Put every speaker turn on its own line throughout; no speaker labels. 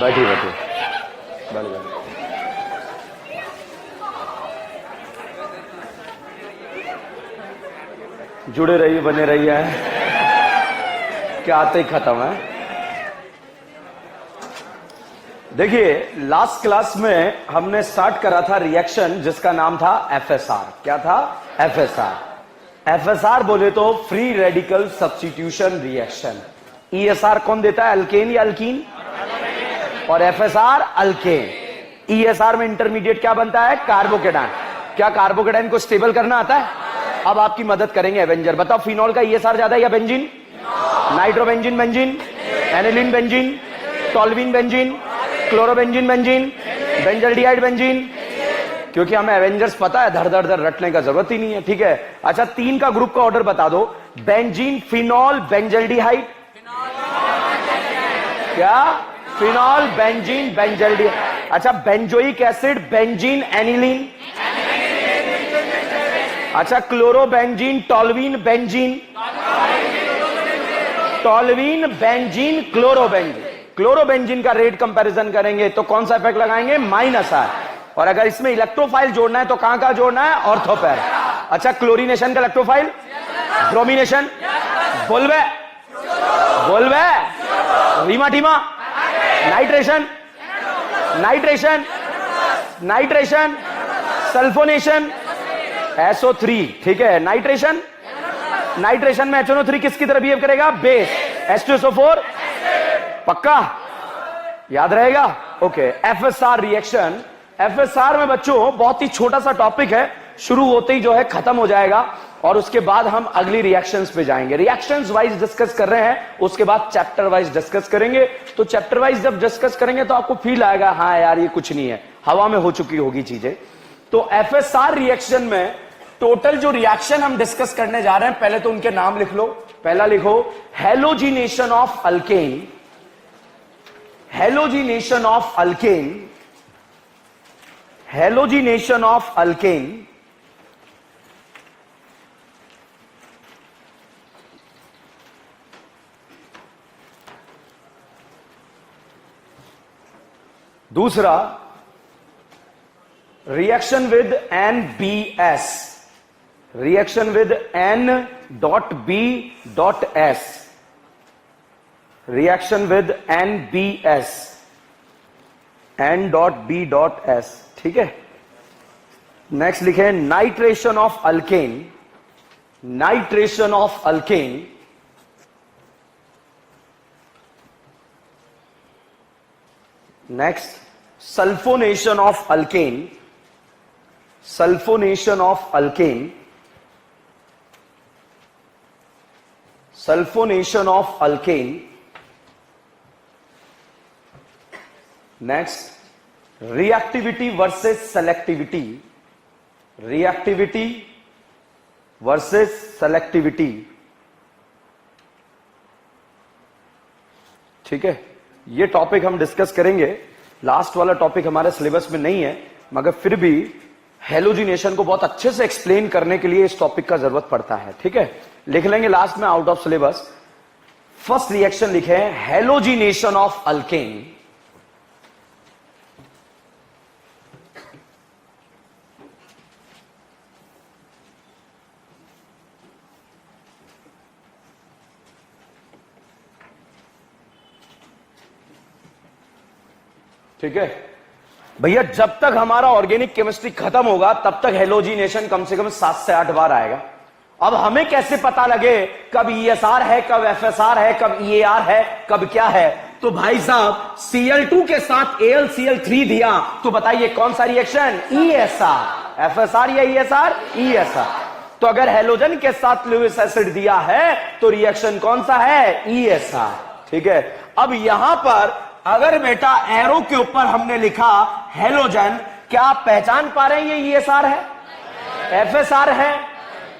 बैठिए बैठिए, बैठ बैठ। जुड़े रहिए, बने रहिए, क्या आते ही खत्म है। देखिए, लास्ट क्लास में हमने स्टार्ट करा था रिएक्शन जिसका नाम था एफएसआर। क्या था? एफएसआर। एफएसआर बोले तो free radical substitution reaction. ESR कौन देता है? अल्केन या अल्कीन? और एफएसआर अल्केन। ईएसआर में इंटरमीडिएट क्या बनता है? कार्बोकेटाइन। क्या कार्बोकेटाइन को स्टेबल करना आता है? अब आपकी मदद करेंगे एवेंजर। बताओ, फिनॉल का ईएसआर ज्यादा है या benzene? Nitrobenzene benzene, aniline benzene, toluene benzene, chlorobenzene benzene, benzaldehyde benzene. क्योंकि हमें एवेंजर्स पता है, धर धर धर रटने का जरूरत ही नहीं है। ठीक है, अच्छा, तीन का ग्रुप का ऑर्डर बता दो। Benzene, phenol, benzaldehyde. क्या? Phenol, benzene, benzaldehyde. अच्छा, बेंजोइक एसिड, बेंजीन, एनिलीन। अच्छा, chlorobenzene, toluene benzene, toluene benzene, chlorobenzene. Chlorobenzene का रेट कंपैरिजन करेंगे तो कौन सा इफेक्ट लगाएंगे? -R। और अगर इसमें इलेक्ट्रोफाइल जोड़ना है तो कहां कहां जोड़ना है? ऑर्थो पैर। अच्छा, क्लोरीनेशन का इलेक्ट्रोफाइल, ब्रोमिनेशन, बोलवे बोलवे, रीमा टीमा, nitration, nitration, nitration, sulphonation, SO3। ठीक है, नाइट्रेशन, नाइट्रेशन में HNO3 किसकी तरह बिहेव करेगा? बेस। H2SO4 पक्का याद रहेगा? ओके। FSR reaction. एफएसआर में बच्चों बहुत ही छोटा सा टॉपिक है, शुरू होते ही जो है खत्म हो जाएगा और उसके बाद हम अगली रिएक्शंस पे जाएंगे। रिएक्शंस वाइज डिस्कस कर रहे हैं, उसके बाद चैप्टर वाइज डिस्कस करेंगे। तो चैप्टर वाइज जब डिस्कस करेंगे तो आपको फील आएगा, हाँ यार ये कुछ नहीं है, हवा में हो चुकी होगी चीजें। तो एफएसआर रिएक्शन में टोटल जो रिएक्शन हम डिस्कस करने जा रहे हैं, पहले तो उनके नाम लिख लो। पहला लिखो halogenation of alkane, halogenation of alkane, halogenation of alkane. दूसरा reaction with NBS, reaction with N.B.S, reaction with NBS, N.B.S। ठीक है, नेक्स्ट लिखे nitration of alkane, nitration of alkane. Next sulphonation of alkane, sulphonation of alkane, sulphonation of alkane. Next reactivity versus selectivity, reactivity versus selectivity. ठीक है, ये topic हम discuss करेंगे। Last वाला topic हमारे सिलेबस में नहीं है, मगर फिर भी हेलोजिनेशन को बहुत अच्छे से एक्सप्लेन करने के लिए इस टॉपिक का जरूरत पड़ता है। ठीक है, लिख लेंगे लास्ट में out of syllabus. First reaction लिखे हैं हेलोजिनेशन ऑफ अल्केन। ठीक है भैया, जब तक हमारा ऑर्गेनिक केमिस्ट्री खत्म होगा तब तक हेलोजिनेशन कम से कम 7 से 8 बार आएगा। अब हमें कैसे पता लगे कब ESR है, कब FSR है, कब EAR है, कब क्या है? तो भाई साहब Cl2 के साथ AlCl3 दिया तो बताइए कौन सा रिएक्शन? ESR। FSR या ESR? ESR। तो अगर हेलोजन के साथ लुईस एसिड दिया है तो रिएक्शन कौन सा है? ESR। ठीक है, अब यहां पर अगर बेटा एरो के ऊपर हमने लिखा हेलोजन, क्या आप पहचान पा रहे हैं ये ESR है, FSR है?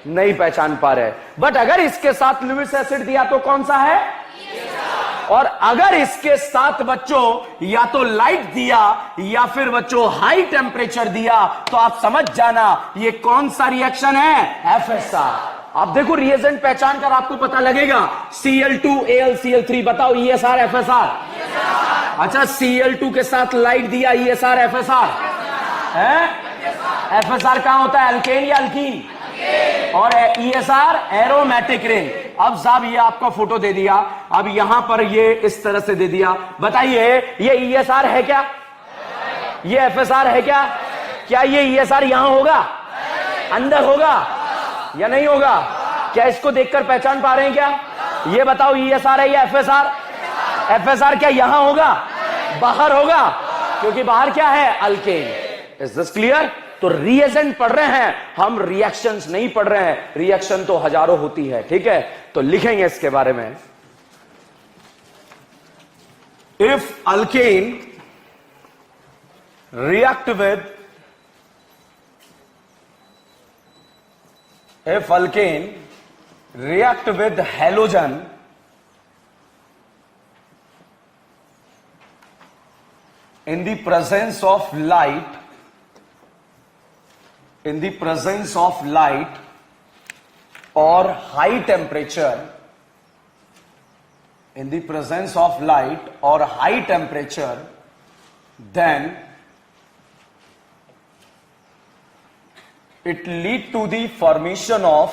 नहीं पहचान पा रहे। बट अगर इसके साथ लुईस एसिड दिया तो कौन सा है? ESR। और अगर इसके साथ बच्चों या तो लाइट दिया या फिर बच्चों हाई टेम्परेचर दिया तो आप समझ जाना ये कौन सा रिएक्शन है? FSR। आप देखो रिएजेंट पहचान कर आपको पता लगेगा Cl2 AlCl3। बताओ ESR FSR? अच्छा, Cl2 के साथ लाइट दिया, ESR FSR है। FSR कहां होता है, अल्केन या अल्कीन? और ESR एरोमेटिक रिंग। अब साहब ये आपका फोटो दे दिया, अब यहां पर ये इस तरह से दे दिया, बताइए ये ESR है क्या, ये FSR है क्या? क्या ये ESR यहां होगा, अंदर होगा या नहीं होगा? क्या इसको देखकर पहचान पा रहे हैं क्या? ये बताओ ESR है या FSR? FSR क्या यहां होगा, बाहर होगा? क्योंकि बाहर क्या है, अल्केन। Is this clear? तो रिएजेंट पढ़ रहे हैं हम, रिएक्शंस नहीं पढ़ रहे हैं। रिएक्शन तो हजारों होती है, ठीक है? तो लिखेंगे इसके बारे में, if alkane react with, if alkane react with halogen in the presence of light, in the presence of light or high temperature, in the presence of light or high temperature, then it lead to the formation of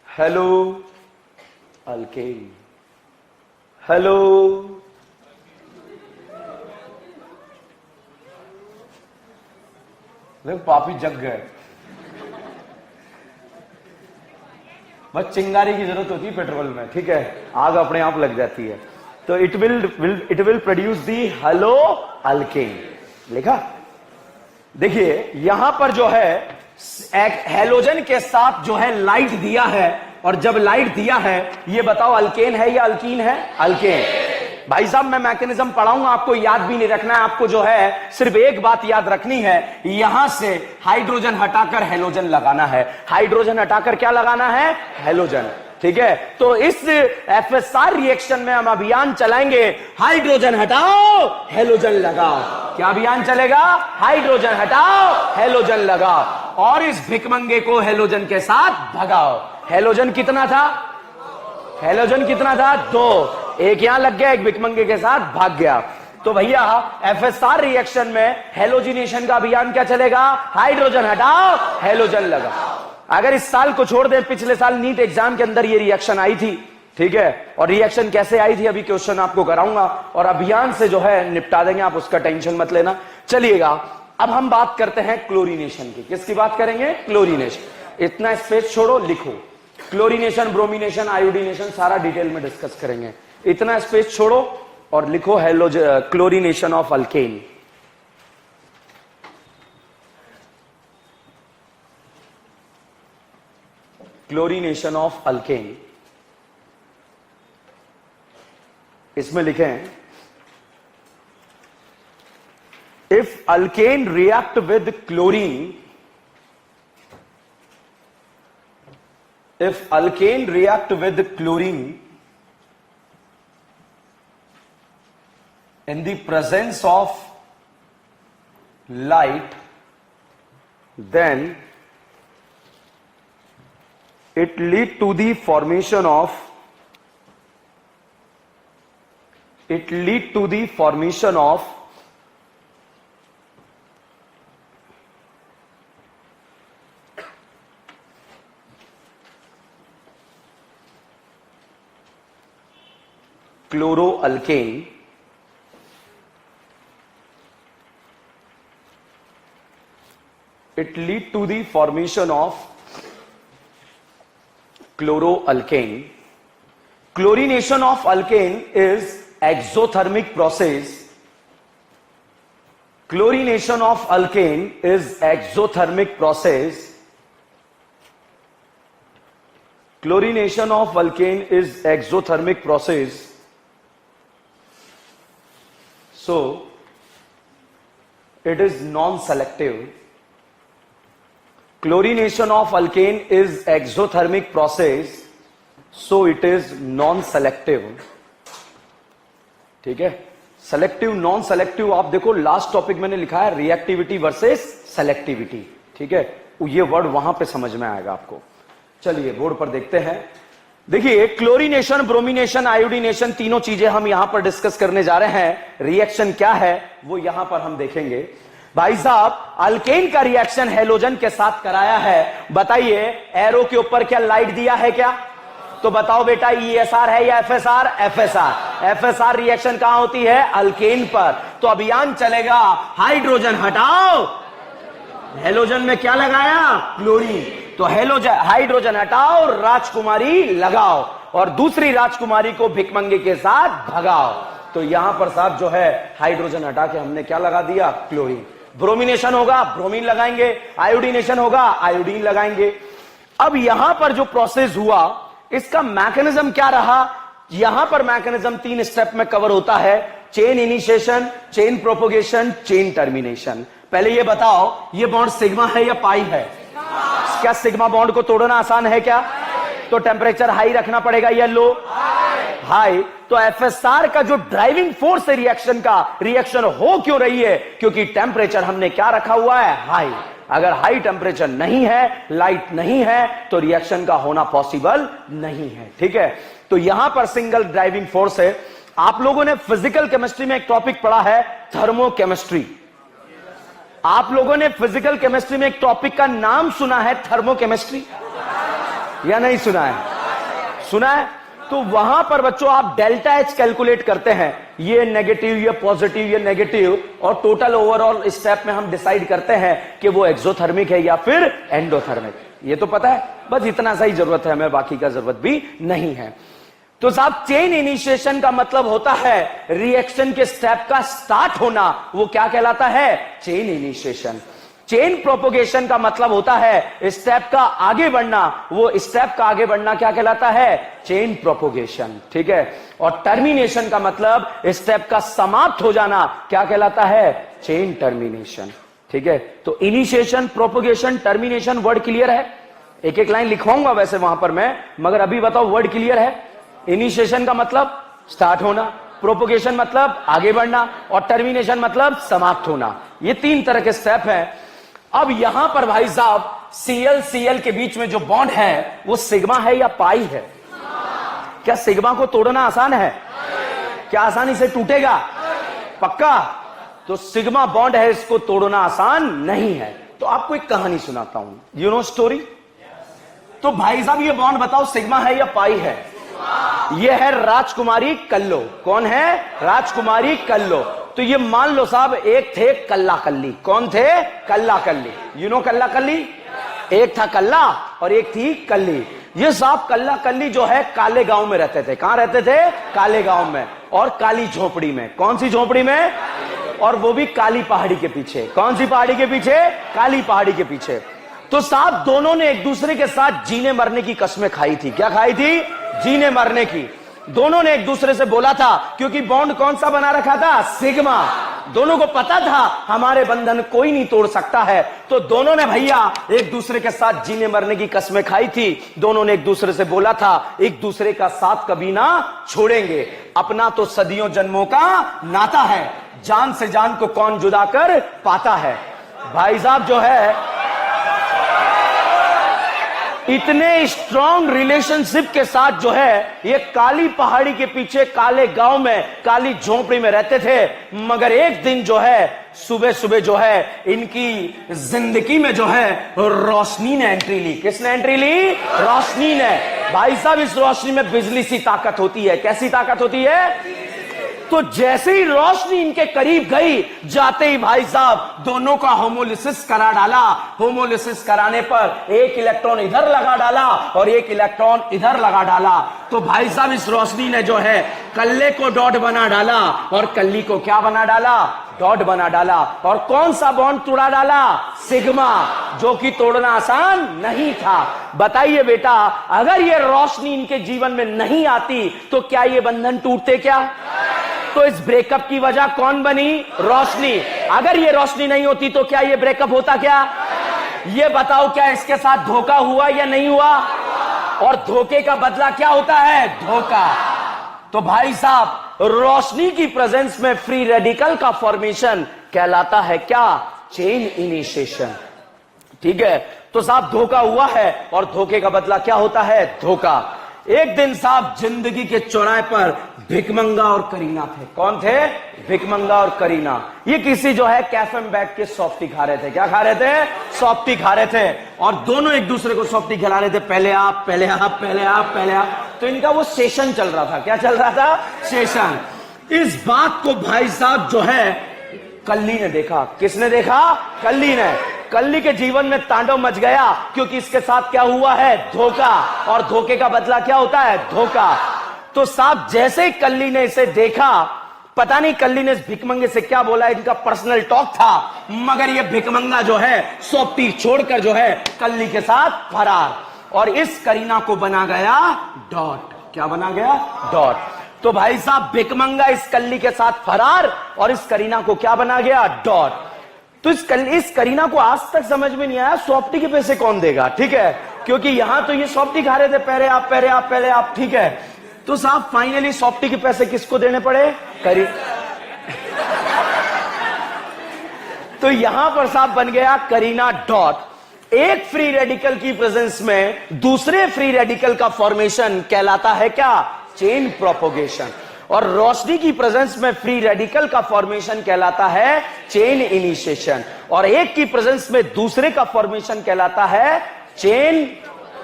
hello alkane. Hello, देखो पापी जग गए। बस चिंगारी की जरूरत होती है petrol में, ठीक है? आग अपने आप लग जाती है। तो it will produce the hello alkane. लिखा? देखिए यहां पर जो है एक हेलोजन के साथ जो है लाइट दिया है, और जब लाइट दिया है, ये बताओ अल्केन है या अल्कीन है? अल्केन। भाई साहब मैं मैकेनिज्म पढ़ाऊंगा, आपको याद भी नहीं रखना है, आपको जो है सिर्फ एक बात याद रखनी है, यहां से हाइड्रोजन हटाकर हेलोजन लगाना है। हाइड्रोजन हटाकर क्या लगाना है, हेलोजन, ठीक है? तो इस FSR रिएक्शन में हम अभियान चलाएंगे, हाइड्रोजन हटाओ हेलोजन लगाओ। क्या अभियान चलेगा? हाइड्रोजन हटाओ हेलोजन लगाओ, और इस भिकमंगे को हेलोजन के साथ भगाओ। हेलोजन कितना था, हेलोजन कितना था, 2। एक यहां लग गया, एक भिकमंगे के साथ भाग गया। तो भैया FSR रिएक्शन में हेलोजिनेशन का अभियान क्या चलेगा, हाइड्रोजन हटाओ हेलोजन लगाओ। अगर इस साल को छोड़ दें, पिछले साल नीट एग्जाम के अंदर ये रिएक्शन आई थी, ठीक है? और रिएक्शन कैसे आई थी अभी क्वेश्चन आपको कराऊंगा, और अभियान से जो है निपटा देंगे, आप उसका टेंशन मत लेना। चलिएगा अब हम बात करते हैं क्लोरीनेशन की। किसकी बात करेंगे, क्लोरीनेशन। इतना स्पेस छोड़ो, लिखो क्लोरीनेशन, ब्रोमिनेशन, आयोडीनेशन सारा डिटेल में डिस्कस करेंगे। इतना स्पेस छोड़ो और लिखो chlorination of alkane. Chlorination of alkane, इसमें लिखें if alkane react with chlorine, if alkane react with chlorine in the presence of light, then it lead to the formation of chloroalkane, it lead to the formation of chloroalkane. Chlorination of alkane is exothermic process. Chlorination of alkane is exothermic process. Chlorination of alkane is exothermic process. So it is non-selective. Chlorination of alkane is exothermic process, so it is non-selective. ठीक है? Selective, non selective, आप देखो last topic मैंने लिखा है reactivity versus selectivity, ठीक है, ये वर्ड वहां पे समझ में आएगा आपको। चलिए बोर्ड पर देखते हैं। देखिए क्लोरीनेशन, ब्रोमिनेशन, आयोडीनेशन, तीनों चीजें हम यहां पर डिस्कस करने जा रहे हैं। रिएक्शन क्या है वो यहां पर हम देखेंगे। भाई साहब अल्केन का रिएक्शन हेलोजन के साथ कराया है। बताइए एरो के ऊपर क्या लाइट दिया है क्या? तो बताओ बेटा ESR है या FSR? FSR। FSR रिएक्शन कहां होती है? अल्केन पर। तो अभियान चलेगा हाइड्रोजन हटाओ, हेलोजन में क्या लगाया? क्लोरीन। तो हेलोजन, हाइड्रोजन हटाओ, राजकुमारी लगाओ और दूसरी राजकुमारी को भिकमंगे के साथ भगाओ। तो यहां पर साहब जो है हाइड्रोजन हटा के हमने क्या लगा दिया? क्लोरीन। ब्रोमिनेशन होगा, ब्रोमीन लगाएंगे। आयोडीनेशन होगा, आयोडीन लगाएंगे। अब यहां पर जो प्रोसेस हुआ इसका मैकेनिज्म क्या रहा? यहां पर मैकेनिज्म 3 स्टेप में कवर होता है। Chain initiation, chain propagation, chain termination. पहले ये बताओ ये बॉन्ड सिग्मा है या पाई है? क्या सिग्मा बॉन्ड को तोड़ना आसान है क्या? तो टेम्परेचर हाई रखना पड़ेगा या लो? हाई। तो FSR का जो ड्राइविंग फोर्स है रिएक्शन का, रिएक्शन हो क्यों रही है? क्योंकि टेम्परेचर हमने क्या रखा हुआ है? हाई। अगर हाई टेम्परेचर नहीं है, लाइट नहीं है, तो रिएक्शन का होना पॉसिबल नहीं है। ठीक है, तो यहां पर सिंगल ड्राइविंग फोर्स है। आप लोगों ने फिजिकल केमिस्ट्री में एक टॉपिक पढ़ा है थर्मोकेमिस्ट्री। आप लोगों ने फिजिकल केमिस्ट्री में एक टॉपिक का नाम सुना है थर्मोकेमिस्ट्री या नहीं सुना है? सुना है। तो वहां पर बच्चों आप डेल्टा H कैलकुलेट करते हैं, ये नेगेटिव, ये पॉजिटिव, ये नेगेटिव, और टोटल ओवरऑल स्टेप में हम डिसाइड करते हैं कि वो एक्सोथर्मिक है या फिर एंडोथर्मिक। ये तो पता है, बस इतना सा ही जरूरत है हमें, बाकी का जरूरत भी नहीं है। तो साहब चेन इनिशिएशन का मतलब होता है रिएक्शन के स्टेप का स्टार्ट होना, वो क्या कहलाता है? Chain initiation. चेन प्रोपोगेशन का मतलब होता है स्टेप का आगे बढ़ना, वो स्टेप का आगे बढ़ना क्या कहलाता है? Chain propagation. ठीक है, और टर्मिनेशन का मतलब स्टेप का समाप्त हो जाना क्या कहलाता है? Chain termination. ठीक है, तो initiation, propagation, termination, word clear है? एक एक लाइन लिखवाऊंगा वैसे वहां पर मैं, मगर अभी बताओ वर्ड क्लियर है? इनिशिएशन का मतलब स्टार्ट होना, प्रोपोगेशन मतलब आगे बढ़ना, और टर्मिनेशन मतलब समाप्त होना। ये 3 तरह के स्टेप हैं। अब यहां पर भाई साहब Cl के बीच में जो बॉन्ड है वो सिग्मा है या पाई है? क्या सिग्मा को तोड़ना आसान है? क्या आसानी से टूटेगा? पक्का? तो सिग्मा बॉन्ड है, इसको तोड़ना आसान नहीं है। तो आपको एक कहानी सुनाता हूं, यू नो स्टोरी। तो भाई साहब ये बॉन्ड बताओ सिग्मा है या पाई है? ये है राजकुमारी कल्लो। कौन है? राजकुमारी कल्लो। तो ये मान लो साहब एक थे कल्ला कल्ली। कौन थे? कल्ला कल्ली। यू नो कल्ला कल्ली? एक था कल्ला और एक थी कल्ली। ये साहब कल्ला कल्ली जो है काले गांव में रहते थे। कहां रहते थे? काले गांव में, और काली झोपड़ी में। कौन सी झोपड़ी में? और वो भी काली पहाड़ी के पीछे। कौन सी पहाड़ी के पीछे? काली पहाड़ी के पीछे। तो साहब दोनों ने एक दूसरे के साथ जीने मरने की कस्में खाई थी। क्या खाई थी? जीने मरने की। दोनों ने एक दूसरे से बोला था, क्योंकि बॉन्ड कौन सा बना रखा था? सिग्मा। दोनों को पता था हमारे बंधन कोई नहीं तोड़ सकता है। तो दोनों ने भैया एक दूसरे के साथ जीने मरने की कस्में खाई थी। दोनों ने एक दूसरे से बोला था एक दूसरे का साथ कभी ना छोड़ेंगे। अपना तो सदियों जन्मों का नाता है, जान से जान को कौन जुदा कर पाता है। भाई साहब जो है इतने स्ट्रॉन्ग रिलेशनशिप के साथ जो है ये काली पहाड़ी के पीछे काले गांव में काली झोपड़ी में रहते थे। मगर एक दिन जो है सुबह सुबह जो है इनकी जिंदगी में जो है रोशनी ने एंट्री ली। किसने एंट्री ली? रोशनी ने। भाई साहब इस रोशनी में बिजली सी ताकत होती है। कैसी ताकत होती है? तो जैसे ही रोशनी इनके करीब गई, जाते ही भाई साहब दोनों का होमोलिसिस करा डाला। होमोलिसिस कराने पर एक इलेक्ट्रॉन इधर लगा डाला और एक इलेक्ट्रॉन इधर लगा डाला। तो भाई साहब इस रोशनी ने जो है कल्ले को डॉट बना डाला और कल्ली को क्या बना डाला? डॉट बना डाला। और कौन सा बॉन्ड तोड़ा डाला? सिग्मा, जो कि तोड़ना आसान नहीं था। बताइए बेटा, अगर ये रोशनी इनके जीवन में नहीं आती तो क्या ये बंधन टूटते क्या? तो इस ब्रेकअप की वजह कौन बनी? रोशनी। अगर ये रोशनी नहीं होती तो क्या ये ब्रेकअप होता क्या? ये बताओ, क्या इसके साथ धोखा हुआ या नहीं हुआ? और धोखे का बदला क्या होता है? धोखा। तो भाई साहब रोशनी की प्रेजेंस में फ्री रेडिकल का फॉर्मेशन कहलाता है क्या? Chain initiation. ठीक है, तो साहब धोखा हुआ है और धोखे का बदला क्या होता है? धोखा। एक दिन साहब जिंदगी के चौराहे पर भिकमंगा और करीना थे। कौन थे? भिकमंगा और करीना। ये किसी जो है कैफे में बैठ के सॉफ्टी खा रहे थे। क्या खा रहे थे? सॉफ्टी खा रहे थे। और दोनों एक दूसरे को सॉफ्टी खिला रहे थे, पहले आप, पहले आप, पहले आप, पहले आप। तो इनका वो सेशन चल रहा था। क्या चल रहा था? सेशन। इस बात को भाई साहब जो है कल्ली ने देखा। किसने देखा? कल्ली ने। कल्ली के जीवन में तांडव मच गया, क्योंकि इसके साथ क्या हुआ है? धोखा। और धोखे का बदला क्या होता है? धोखा। तो साहब जैसे ही कल्ली ने इसे देखा, पता नहीं कल्ली ने इस भिकमंगे से क्या बोला, इनका पर्सनल टॉक था, मगर ये भिकमंगा जो है सॉफ्टी छोड़कर जो है कल्ली के साथ फरार। और इस करीना को बना गया डॉट। क्या बना गया? डॉट। तो भाई साहब भिकमंगा इस कल्ली के साथ फरार और इस करीना को क्या बना गया? डॉट। तो इस करीना को आज तक समझ में नहीं आया सॉफ्टी के पैसे कौन देगा। ठीक है, क्योंकि यहां तो ये सॉफ्टी खा रहे थे, पहले आप, पहले आप, पहले आप। ठीक है, तो साहब फाइनली सॉफ्टी के पैसे किसको देने पड़े? तो यहां पर साहब बन गया करीना डॉट। एक फ्री रेडिकल की प्रेजेंस में दूसरे फ्री रेडिकल का फॉर्मेशन कहलाता है क्या? Chain propagation. और रोशनी की प्रेजेंस में फ्री रेडिकल का फॉर्मेशन कहलाता है चेन इनिशिएशन। और एक की प्रेजेंस में दूसरे का फॉर्मेशन कहलाता है चेन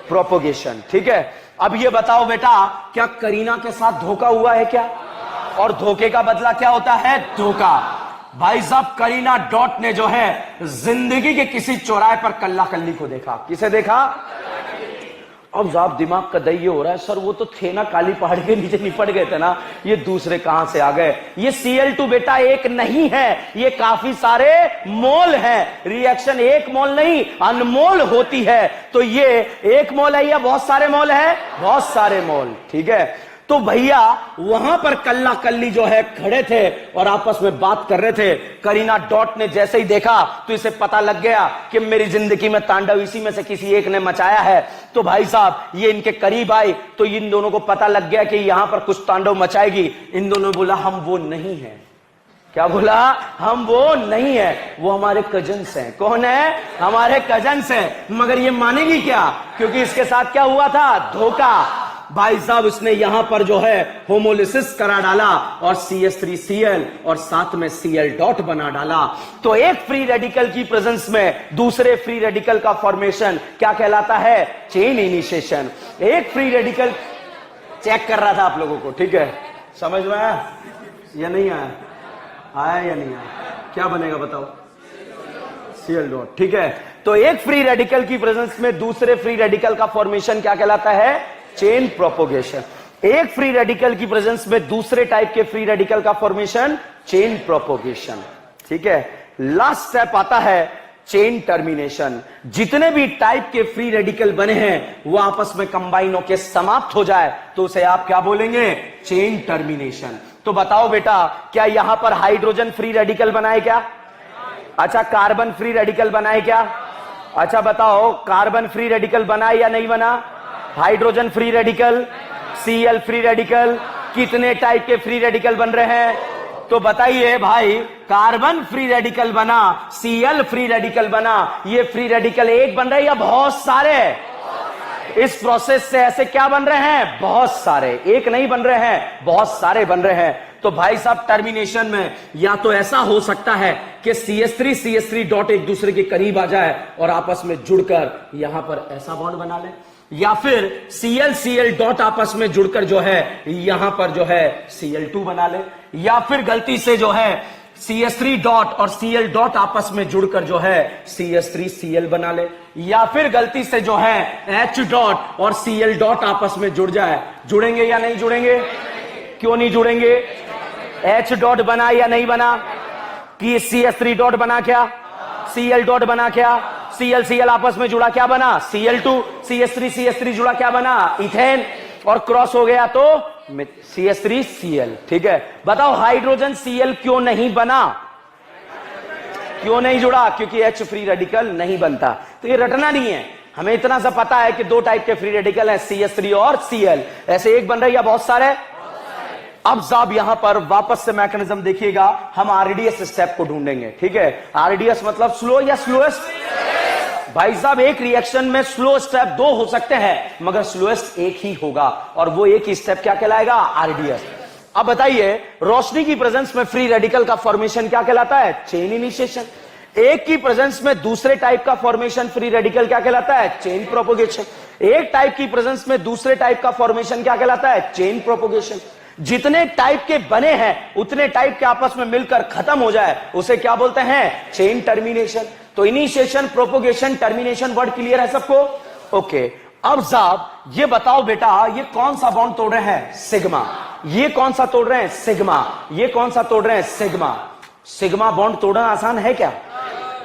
प्रोपोगेशन। ठीक है, अब ये बताओ बेटा, क्या करीना के साथ धोखा हुआ है क्या? और धोखे का बदला क्या होता है? धोखा। भाई साहब करीना डॉट ने जो है जिंदगी के किसी चौराहे पर कल्ला कल्ली को देखा। किसे देखा? अब साहब दिमाग का दही हो रहा है, सर वो तो थे ना काली पहाड़ के नीचे निपट गए थे ना, ये दूसरे कहां से आ गए? ये Cl2 बेटा एक नहीं है, ये काफी सारे मोल हैं। रिएक्शन एक मोल नहीं, अनमोल होती है। तो ये एक मोल है या बहुत सारे मोल है? बहुत सारे मोल। ठीक है, तो भैया वहां पर कल्ला कल्ली जो है खड़े थे और आपस में बात कर रहे थे। करीना डॉट ने जैसे ही देखा तो इसे पता लग गया कि मेरी जिंदगी में तांडव इसी में से किसी एक ने मचाया है। तो भाई साहब ये इनके करीब आई तो इन दोनों को पता लग गया कि यहां पर कुछ तांडव मचाएगी। इन दोनों ने बोला हम वो नहीं है। क्या बोला? हम वो नहीं है, वो हमारे कजन्स हैं। कौन है? हमारे कजन्स हैं। मगर ये मानेगी क्या? क्योंकि इसके साथ क्या हुआ था? धोखा। भाई साहब इसने यहां पर जो है होमोलिसिस करा डाला और CH3Cl और साथ में Cl डॉट बना डाला। तो एक फ्री रेडिकल की प्रेजेंस में दूसरे फ्री रेडिकल का फॉर्मेशन क्या कहलाता है? Chain initiation. एक फ्री रेडिकल चेक कर रहा था आप लोगों को। ठीक है, समझ में आया या नहीं आया? आया या नहीं आया? क्या बनेगा बताओ? Cl dot. ठीक है, तो एक फ्री रेडिकल की प्रेजेंस में दूसरे फ्री रेडिकल का फॉर्मेशन क्या कहलाता है? Chain propagation. एक फ्री रेडिकल की प्रेजेंस में दूसरे टाइप के फ्री रेडिकल का फॉर्मेशन चेन प्रोपोगेशन। ठीक है, लास्ट स्टेप आता है चेन टर्मिनेशन। जितने भी टाइप के फ्री रेडिकल बने हैं वो आपस में कंबाइन होकर समाप्त हो जाए तो उसे आप क्या बोलेंगे? Chain termination. तो बताओ बेटा, क्या यहां पर हाइड्रोजन फ्री रेडिकल बनाए क्या? अच्छा, कार्बन फ्री रेडिकल बनाए क्या? अच्छा बताओ, कार्बन फ्री रेडिकल बना या नहीं बना? Hydrogen free radical, Cl free radical, कितने टाइप के फ्री रेडिकल बन रहे हैं? तो बताइए भाई, कार्बन फ्री रेडिकल बना, Cl फ्री रेडिकल बना, ये फ्री रेडिकल एक बन रहे हैं या बहुत सारे? इस प्रोसेस से ऐसे क्या बन रहे हैं? बहुत सारे। एक नहीं बन रहे हैं, बहुत सारे बन रहे हैं। तो भाई साहब टर्मिनेशन में या तो ऐसा हो सकता है कि CH3 डॉट एक दूसरे के करीब आ जाए और आपस में जुड़कर यहां पर ऐसा बॉन्ड बना ले, या फिर Cl डॉट आपस में जुड़कर जो है यहां पर जो है Cl2 बना ले, या फिर गलती से जो है CH3 डॉट और Cl डॉट आपस में जुड़कर जो है CH3Cl बना ले, या फिर गलती से जो है H डॉट और Cl डॉट आपस में जुड़ जाए। जुड़ेंगे या नहीं जुड़ेंगे? क्यों नहीं जुड़ेंगे? H डॉट बना या नहीं बना? कि CH3 डॉट बना क्या? Cl डॉट बना क्या? Cl आपस में जुड़ा, क्या बना? Cl2। CH3 जुड़ा, क्या बना? इथेन। और क्रॉस हो गया तो CH3Cl। ठीक है, बताओ हाइड्रोजन Cl क्यों नहीं बना? क्यों नहीं जुड़ा? क्योंकि H फ्री रेडिकल नहीं बनता। तो ये रटना नहीं है, हमें इतना सा पता है कि दो टाइप के फ्री रेडिकल हैं, CH3 और Cl। ऐसे एक बन रहा है या बहुत सारे? अब साहब यहां पर वापस से मैकेनिज्म देखिएगा, हम RDS स्टेप को ढूंढेंगे। ठीक है, RDS मतलब स्लो या स्लोएस्ट? भाई साहब एक रिएक्शन में स्लो स्टेप दो हो सकते हैं, मगर स्लोएस्ट एक ही होगा, और वो एक ही स्टेप क्या कहलाएगा? आरडीएस। अब बताइए, रोशनी की प्रेजेंस में फ्री रेडिकल का फॉर्मेशन क्या कहलाता है? Chain initiation. एक की प्रेजेंस में दूसरे टाइप का फॉर्मेशन फ्री रेडिकल क्या कहलाता है? Chain propagation. एक टाइप की प्रेजेंस में दूसरे टाइप का फॉर्मेशन क्या कहलाता है? Chain propagation. जितने टाइप के बने हैं उतने टाइप के आपस में मिलकर खत्म हो जाए उसे क्या बोलते हैं? Chain termination. तो initiation, propagation, termination, word clear है सबको? ओके। अब साहब ये बताओ बेटा, ये कौन सा बॉन्ड तोड़ रहे हैं? सिग्मा। ये कौन सा तोड़ रहे हैं? सिग्मा। ये कौन सा तोड़ रहे हैं? सिग्मा। सिग्मा बॉन्ड तोड़ना आसान है क्या?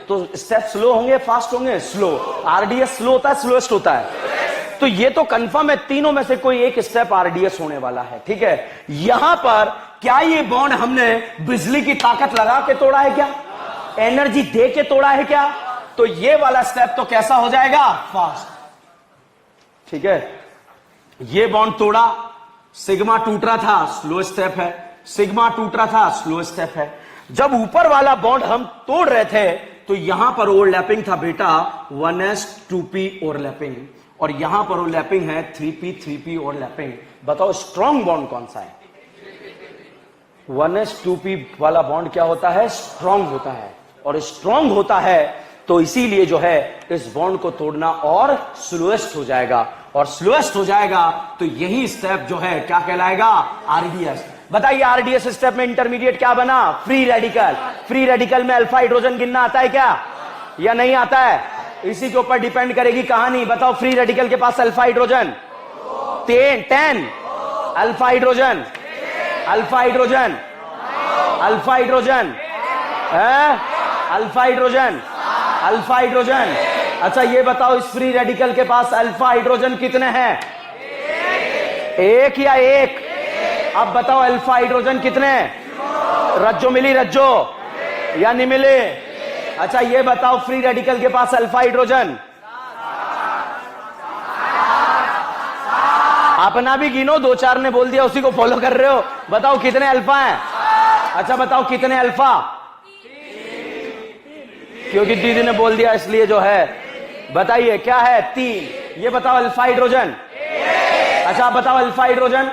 तो स्टेप स्लो होंगे, फास्ट होंगे? स्लो। आरडीएस स्लो होता है, स्लोएस्ट होता है। तो ये तो कंफर्म है, तीनों में से कोई एक स्टेप आरडीएस होने वाला है, ठीक है। यहां पर क्या ये बॉन्ड हमने बिजली की ताकत लगा के तोड़ा है क्या? एनर्जी दे के तोड़ा है क्या? तो ये वाला स्टेप तो कैसा हो जाएगा? फास्ट, ठीक है। ये बॉन्ड तोड़ा, सिग्मा टूट रहा था, स्लो स्टेप है। सिग्मा टूट रहा था, स्लो स्टेप है। जब ऊपर वाला बॉन्ड हम तोड़ रहे थे तो यहां पर ओवरलैपिंग था बेटा 1s 2p ओवरलैपिंग, और यहां पर ओवरलैपिंग है 3p 3p ओवरलैपिंग। बताओ स्ट्रॉन्ग बॉन्ड कौन सा है? 1s 2p वाला बॉन्ड क्या होता है? स्ट्रॉन्ग होता है। और स्ट्रॉन्ग होता है तो इसीलिए जो है इस बॉन्ड को तोड़ना और स्लोएस्ट हो जाएगा, और स्लोएस्ट हो जाएगा तो यही स्टेप जो है क्या कहलाएगा? आरडीएस। बताइए आरडीएस स्टेप में इंटरमीडिएट क्या बना? Free radical. फ्री रेडिकल में अल्फा हाइड्रोजन गिनना आता है क्या या नहीं आता है? इसी के ऊपर डिपेंड करेगी कहानी। बताओ फ्री रेडिकल के पास alpha hydrogen 10 alpha hydrogen, alpha hydrogen, alpha hydrogen है, अल्फा हाइड्रोजन, अल्फा हाइड्रोजन। अच्छा ये बताओ इस फ्री रेडिकल के पास अल्फा हाइड्रोजन कितने हैं? एक या एक? अब बताओ अल्फा हाइड्रोजन कितने? रज्जो मिली रज्जो या नहीं मिले? अच्छा ये बताओ फ्री रेडिकल के पास अल्फा हाइड्रोजन अपना भी गिनो, दो चार ने बोल दिया उसी को फॉलो कर रहे हो। बताओ कितने अल्फा हैं? अच्छा बताओ कितने अल्फा? क्योंकि दीदी ने बोल दिया इसलिए जो है। बताइए क्या है? 3। ये बताओ अल्फा हाइड्रोजन। अच्छा आप बताओ अल्फा हाइड्रोजन।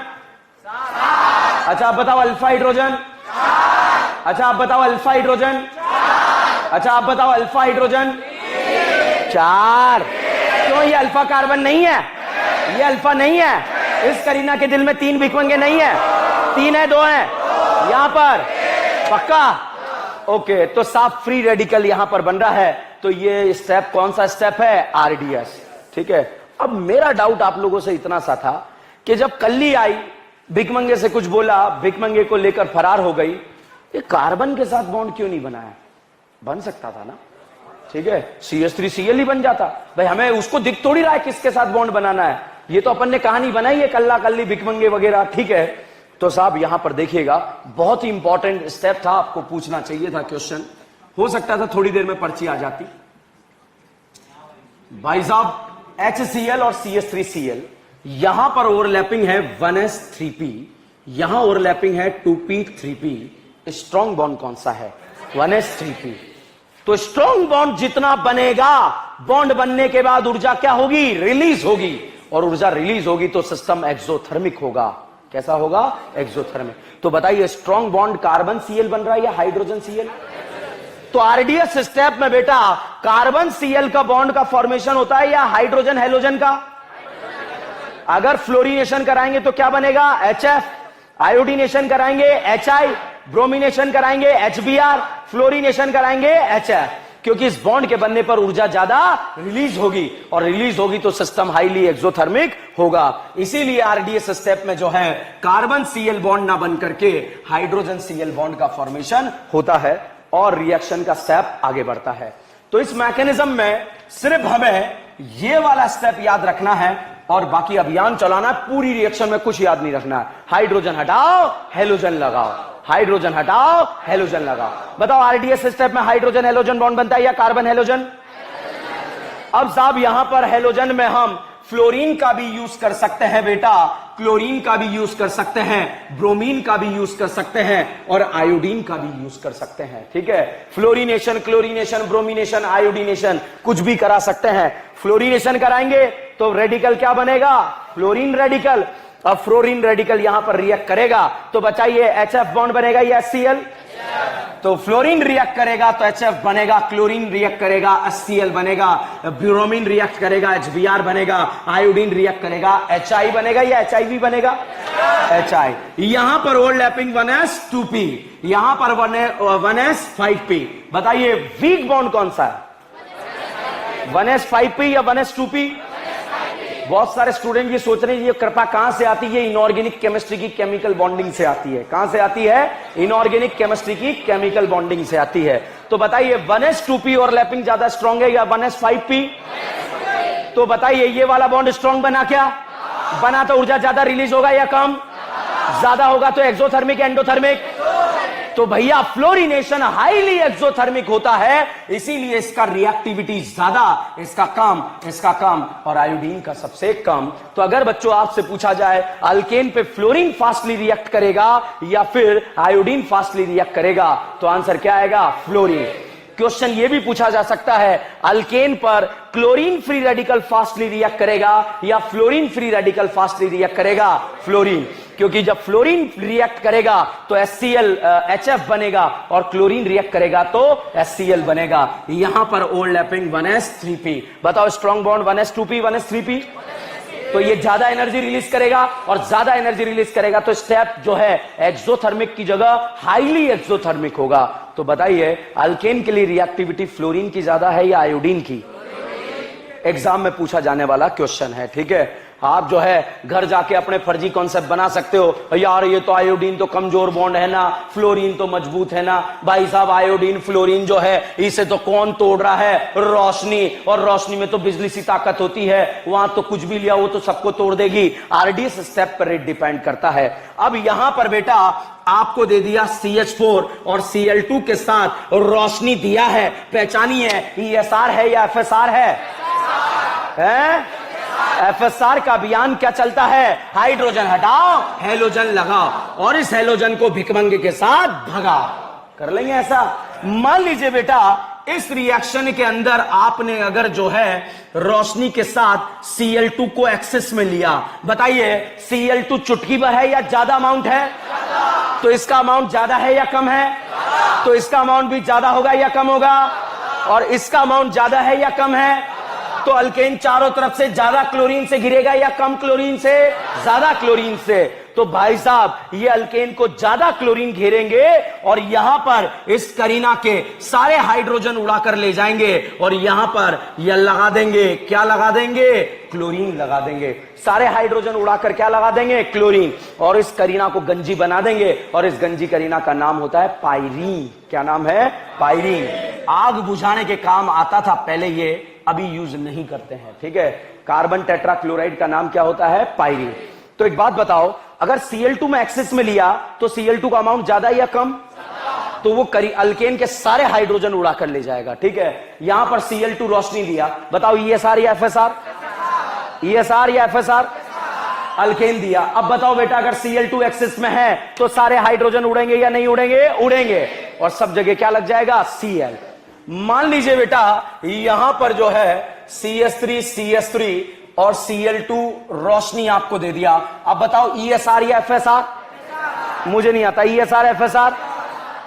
अच्छा आप बताओ अल्फा हाइड्रोजन। अच्छा आप बताओ अल्फा हाइड्रोजन। अच्छा आप बताओ अल्फा हाइड्रोजन 4। क्यों? ये अल्फा कार्बन नहीं है, ये अल्फा नहीं है। इस करीना के दिल में 3 भिखमंगे नहीं है, 3 है 2 है यहां पर, पक्का? ओके तो साफ फ्री रेडिकल यहां पर बन रहा है। तो ये स्टेप कौन सा स्टेप है? आरडीएस, ठीक है। अब मेरा डाउट आप लोगों से इतना सा था कि जब कल्ली आई भिखमंगे से कुछ बोला, भिखमंगे को लेकर फरार हो गई, ये कार्बन के साथ बॉन्ड क्यों नहीं बनाया? बन सकता था ना, ठीक है, CH3Cl ही बन जाता। भाई हमें उसको दिख थोड़ी रहा है किसके साथ बॉन्ड बनाना है, ये तो अपन ने कहानी बनाई है कल्ला कल्ली भिखमंगे वगैरह, ठीक है। तो साहब यहां पर देखिएगा बहुत ही इंपॉर्टेंट स्टेप था, आपको पूछना चाहिए था क्वेश्चन, हो सकता था थोड़ी देर में पर्ची आ जाती। भाई साहब HCl और CH3Cl यहां पर ओवरलैपिंग है 1s 3p, यहां ओवरलैपिंग है 2p 3p। स्ट्रॉन्ग बॉन्ड कौन सा है? 1s 3p। तो स्ट्रॉन्ग बॉन्ड जितना बनेगा, बॉन्ड बनने के बाद ऊर्जा क्या होगी? रिलीज होगी, और ऊर्जा रिलीज होगी तो सिस्टम एक्सोथर्मिक होगा। कैसा होगा? एक्सोथर्मिक। तो बताइए स्ट्रॉन्ग बॉन्ड कार्बन Cl बन रहा है या हाइड्रोजन Cl? तो आरडीएस स्टेप में बेटा कार्बन Cl का बॉन्ड का फॉर्मेशन होता है या हाइड्रोजन हेलोजन का? अगर फ्लोरिनेशन कराएंगे तो क्या बनेगा? HF। आयोडीनेशन कराएंगे HI, ब्रोमिनेशन कराएंगे HBr, फ्लोरिनेशन कराएंगे HF। क्योंकि इस बॉन्ड के बनने पर ऊर्जा ज्यादा रिलीज होगी, और रिलीज होगी तो सिस्टम हाईली एक्सोथर्मिक होगा। इसीलिए आरडीएस स्टेप में जो है कार्बन Cl बॉन्ड ना बन करके हाइड्रोजन Cl बॉन्ड का फॉर्मेशन होता है, और रिएक्शन का स्टेप आगे बढ़ता है। तो इस मैकेनिज्म में सिर्फ हमें ये वाला स्टेप याद रखना है, और बाकी अभियान चलाना है, पूरी रिएक्शन में कुछ याद नहीं रखना है। हाइड्रोजन हटाओ हेलोजन लगाओ, हाइड्रोजन हटाओ हेलोजन लगाओ। बताओ आरडीएस स्टेप में हाइड्रोजन हेलोजन बॉन्ड बनता है या कार्बन हेलोजन? अब साहब यहां पर हेलोजन में हम फ्लोरीन का भी यूज कर सकते हैं बेटा, क्लोरीन का भी यूज कर सकते हैं, ब्रोमीन का भी यूज कर सकते हैं और आयोडीन का भी यूज कर सकते हैं। ठीक है, फ्लोरीनेशन, क्लोरीनेशन, ब्रोमिनेशन, आयोडीनेशन कुछ भी करा सकते हैं। फ्लोरीनेशन कराएंगे तो रेडिकल क्या बनेगा? Fluorine radical. अब फ्लोरीन रेडिकल यहां पर रिएक्ट करेगा तो बताइए HF बॉन्ड बनेगा या HCl? तो फ्लोरीन रिएक्ट करेगा तो HF बनेगा, क्लोरीन रिएक्ट करेगा HCl बनेगा, ब्रोमीन रिएक्ट करेगा HBr बनेगा, आयोडीन रिएक्ट करेगा HI बनेगा या HIV बनेगा? HI। यहां पर ओवरलैपिंग 1s2p, यहां पर 1s5p। बताइए वीक बॉन्ड कौन सा है? 1s5p या 1s2p? बहुत सारे स्टूडेंट ये सोच रहे हैं ये कृपा कहां से आती है? इनऑर्गेनिक केमिस्ट्री की केमिकल बॉन्डिंग से आती है। कहां से आती है? इनऑर्गेनिक केमिस्ट्री की केमिकल बॉन्डिंग से आती है। तो बताइए 1s2p ओवरलैपिंग ज्यादा स्ट्रांग है या 1s5p? तो बताइए ये वाला बॉन्ड स्ट्रांग बना क्या? बना तो ऊर्जा ज्यादा रिलीज होगा या कम? ज्यादा होगा तो एक्सोथर्मिक, एंडोथर्मिक? तो भैया फ्लोरीनेशन हाईली एक्सोथर्मिक होता है, इसीलिए इसका रिएक्टिविटी ज्यादा, इसका कम और आयोडीन का सबसे कम। तो अगर बच्चों आपसे पूछा जाए अल्केन पे फ्लोरीन फास्टली रिएक्ट करेगा या फिर आयोडीन फास्टली रिएक्ट करेगा, तो आंसर क्या आएगा? फ्लोरीन। क्वेश्चन ये भी पूछा जा सकता है अल्केन पर chlorine free radical fastly react करेगा या fluorine free radical fastly react करेगा? फ्लोरीन, क्योंकि जब फ्लोरीन रिएक्ट करेगा तो HCl HF बनेगा और क्लोरीन रिएक्ट करेगा तो HCl बनेगा। यहां पर ओवरलैपिंग 1s3p। बताओ स्ट्रॉन्ग बॉन्ड 1s2p 1s3p, तो ये ज्यादा एनर्जी रिलीज करेगा और ज्यादा एनर्जी रिलीज करेगा तो स्टेप जो है एक्सोथर्मिक की जगह हाईली एक्सोथर्मिक होगा। तो बताइए अल्केन के लिए रिएक्टिविटी फ्लोरीन की ज्यादा है या आयोडीन की? एग्जाम में पूछा जाने वाला क्वेश्चन है। ठीक है, आप जो है घर जाके अपने फर्जी कॉन्सेप्ट बना सकते हो, यार ये तो आयोडीन तो कमजोर बॉन्ड है ना, फ्लोरीन तो मजबूत है ना। भाई साहब आयोडीन फ्लोरीन जो है इसे तो कौन तोड़ रहा है? रोशनी, और रोशनी में तो बिजली सी ताकत होती है, वहां तो कुछ भी लिया वो तो सबको तोड़ देगी। RDS स्टेप पर रेट डिपेंड करता है। अब यहां पर बेटा आपको दे दिया CH4 और Cl2 के साथ रोशनी दिया है, पहचानिए ESR है या FSR है? FSR का अभियान क्या चलता है? हाइड्रोजन हटाओ, हेलोजन लगाओ और इस हेलोजन को भिकमंगे के साथ भगाओ। कर लेंगे ऐसा? मान लीजिए बेटा इस रिएक्शन के अंदर आपने अगर जो है रोशनी के साथ Cl2 को एक्सेस में लिया, बताइए Cl2 चुटकी भर है या ज्यादा अमाउंट है? तो इसका अमाउंट ज्यादा है या कम है? तो इसका अमाउंट भी ज्यादा होगा या कम होगा? और इसका अमाउंट ज्यादा है या कम है? तो अल्केन चारों तरफ से ज्यादा क्लोरीन से गिरेगा या कम क्लोरीन से? ज्यादा क्लोरीन से। तो भाई साहब ये अल्केन को ज्यादा क्लोरीन घेरेंगे और यहां पर इस करीना के सारे हाइड्रोजन उड़ाकर ले जाएंगे और यहां पर यह लगा देंगे, क्या लगा देंगे? क्लोरीन लगा देंगे। सारे हाइड्रोजन उड़ाकर क्या लगा देंगे? क्लोरीन। और इस करीना को गंजी बना देंगे और इस गंजी करीना का नाम होता है पायरीन। क्या नाम है? पायरीन। आग बुझाने के काम आता था पहले, ये अभी यूज नहीं करते हैं। ठीक है, कार्बन टेट्राक्लोराइड का नाम क्या होता है? पायरीन। तो एक बात बताओ, अगर Cl2 में एक्सेस में लिया तो Cl2 का अमाउंट ज्यादा या कम? तो वो अल्केन के सारे हाइड्रोजन उड़ा कर ले जाएगा। ठीक है, यहां पर Cl2 रोशनी दिया, बताओ ESR या FSR? ESR या FSR? अल्केन दिया। अब बताओ बेटा अगर Cl2 एक्सेस में है तो सारे हाइड्रोजन उड़ेंगे या नहीं उड़ेंगे? उड़ेंगे। और सब जगह क्या लग जाएगा? Cl। मान लीजिए बेटा यहां पर जो है CH3 और Cl2 रोशनी आपको दे दिया। अब बताओ ESR या FSR? मुझे नहीं आता। ESR FSR?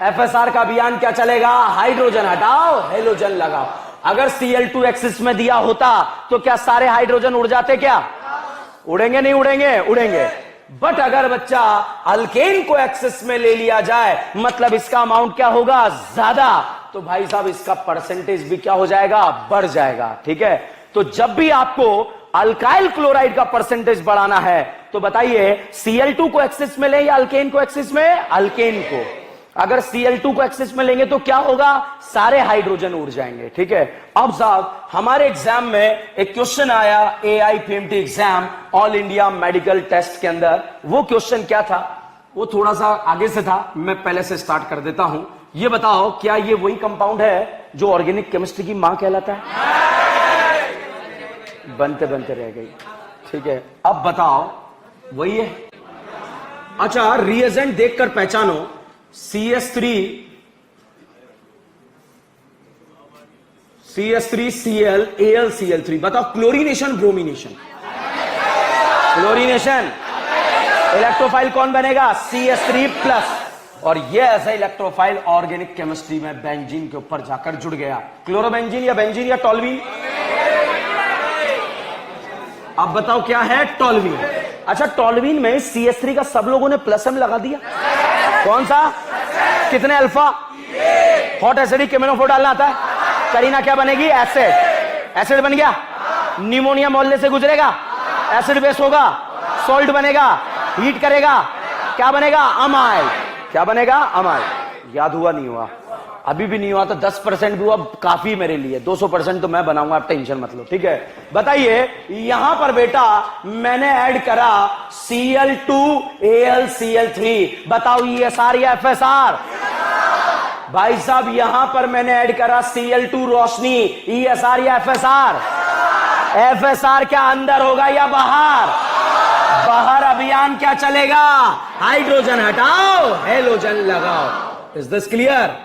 FSR का अभियान क्या चलेगा? हाइड्रोजन हटाओ, हेलोजन लगाओ। अगर Cl2 एक्सिस में दिया होता तो क्या सारे हाइड्रोजन उड़ जाते? क्या उड़ेंगे? नहीं उड़ेंगे? उड़ेंगे। बट अगर बच्चा अल्केन को एक्सेस में ले लिया जाए, मतलब इसका अमाउंट क्या होगा? ज्यादा। तो भाई साहब इसका परसेंटेज भी क्या हो जाएगा? बढ़ जाएगा। ठीक है, तो जब भी आपको अल्काइल क्लोराइड का परसेंटेज बढ़ाना है तो बताइए Cl2 को एक्सेस में लें या अल्केन को एक्सेस में? अल्केन को। अगर Cl2 को एक्सेस में लेंगे तो क्या होगा? सारे हाइड्रोजन उड़ जाएंगे। ठीक है, अब साहब हमारे एग्जाम में एक क्वेश्चन आया AIPMT exam, all India medical test के अंदर। वो क्वेश्चन क्या था? वो थोड़ा सा आगे से था, मैं पहले से स्टार्ट कर देता हूं। ये बताओ क्या ये वही कंपाउंड है जो ऑर्गेनिक केमिस्ट्री की मां कहलाता है? बनते बनते रह गई। ठीक है, अब बताओ वही है। अच्छा, रिएजेंट देखकर पहचानो, CS3 Cl AlCl3। बताओ क्लोरीनेशन ब्रोमिनेशन? क्लोरीनेशन। इलेक्ट्रोफाइल कौन बनेगा? CS3+। और ये ऐसा इलेक्ट्रोफाइल ऑर्गेनिक केमिस्ट्री में बेंजीन के ऊपर जाकर जुड़ गया। क्लोरोबेंजीन या बेंजीन या टोल्यूइन? अब बताओ क्या है? टोल्यूइन। अच्छा, टोल्यूइन में CS3 का सब लोगों ने +M लगा दिया। कौन सा? कितने अल्फा? हॉट एसिडिक केमिनोफोर डालना आता है? करीना क्या बनेगी? एसिड। एसिड बन गया। निमोनिया मोहल्ले से गुजरेगा, एसिड बेस होगा, सॉल्ट बनेगा, हीट करेगा, क्या बनेगा? अमाइड। क्या बनेगा? अमाइड। याद हुआ? नहीं हुआ? अभी भी नहीं हुआ तो 10% भी हुआ काफी मेरे लिए। 200% तो मैं बनाऊंगा, आप टेंशन मत लो। ठीक है, बताइए यहां पर बेटा मैंने ऐड करा Cl2 AlCl3। बताओ ESR या FSR? भाई साहब यहां पर मैंने ऐड करा Cl2 रोशनी। ESR या FSR? FSR क्या अंदर होगा या बाहर? बाहर। अभियान क्या चलेगा? हाइड्रोजन हटाओ, हेलोजन लगाओ। Is this clear?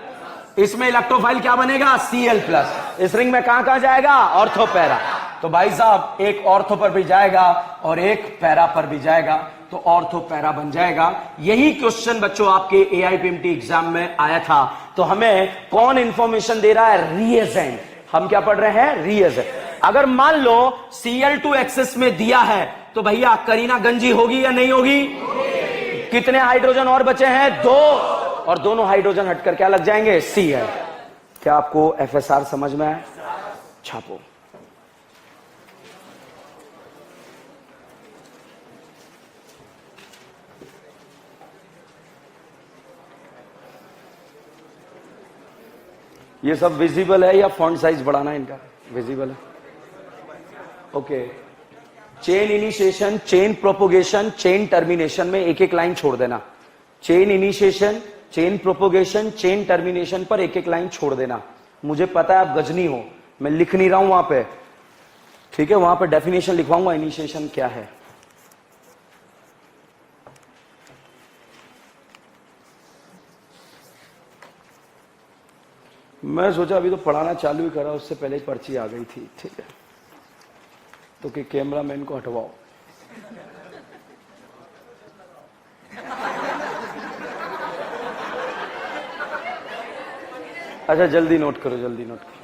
इसमें इलेक्ट्रोफाइल क्या बनेगा? Cl+। इस रिंग में कहां कहां जाएगा? Ortho para. तो भाई साहब एक ऑर्थो पर भी जाएगा और एक पैरा पर भी जाएगा, तो ऑर्थो पैरा बन जाएगा। यही क्वेश्चन बच्चों आपके AIPMT एग्जाम में आया था। तो हमें कौन इंफॉर्मेशन दे रहा है? रिएजेंट। हम क्या पढ़ रहे हैं? रिएजेंट। अगर मान लो Cl2 एक्सेस में दिया है तो भैया करीना गंजी होगी या नहीं होगी? कितने हाइड्रोजन और बचे हैं? 2। और दोनों हाइड्रोजन हटकर क्या लग जाएंगे? C है। क्या आपको FSR समझ में आया? छापो। ये सब विजिबल है या फॉन्ट साइज बढ़ाना है इनका? विजिबल है। Okay. Chain initiation, chain propagation, chain termination में एक एक लाइन छोड़ देना। Chain initiation, chain propagation, chain termination पर एक एक लाइन छोड़ देना। मुझे पता है आप गजनी हो, मैं लिख नहीं रहा हूं वहां पे। ठीक है, वहां पे डेफिनेशन लिखवाऊंगा इनिशिएशन क्या है। मैं सोचा अभी तो पढ़ाना चालू ही करा, उससे पहले ही पर्ची आ गई थी। ठीक है, तो कि कैमरामैन को हटवाओ। अच्छा जल्दी नोट करो, जल्दी नोट करो।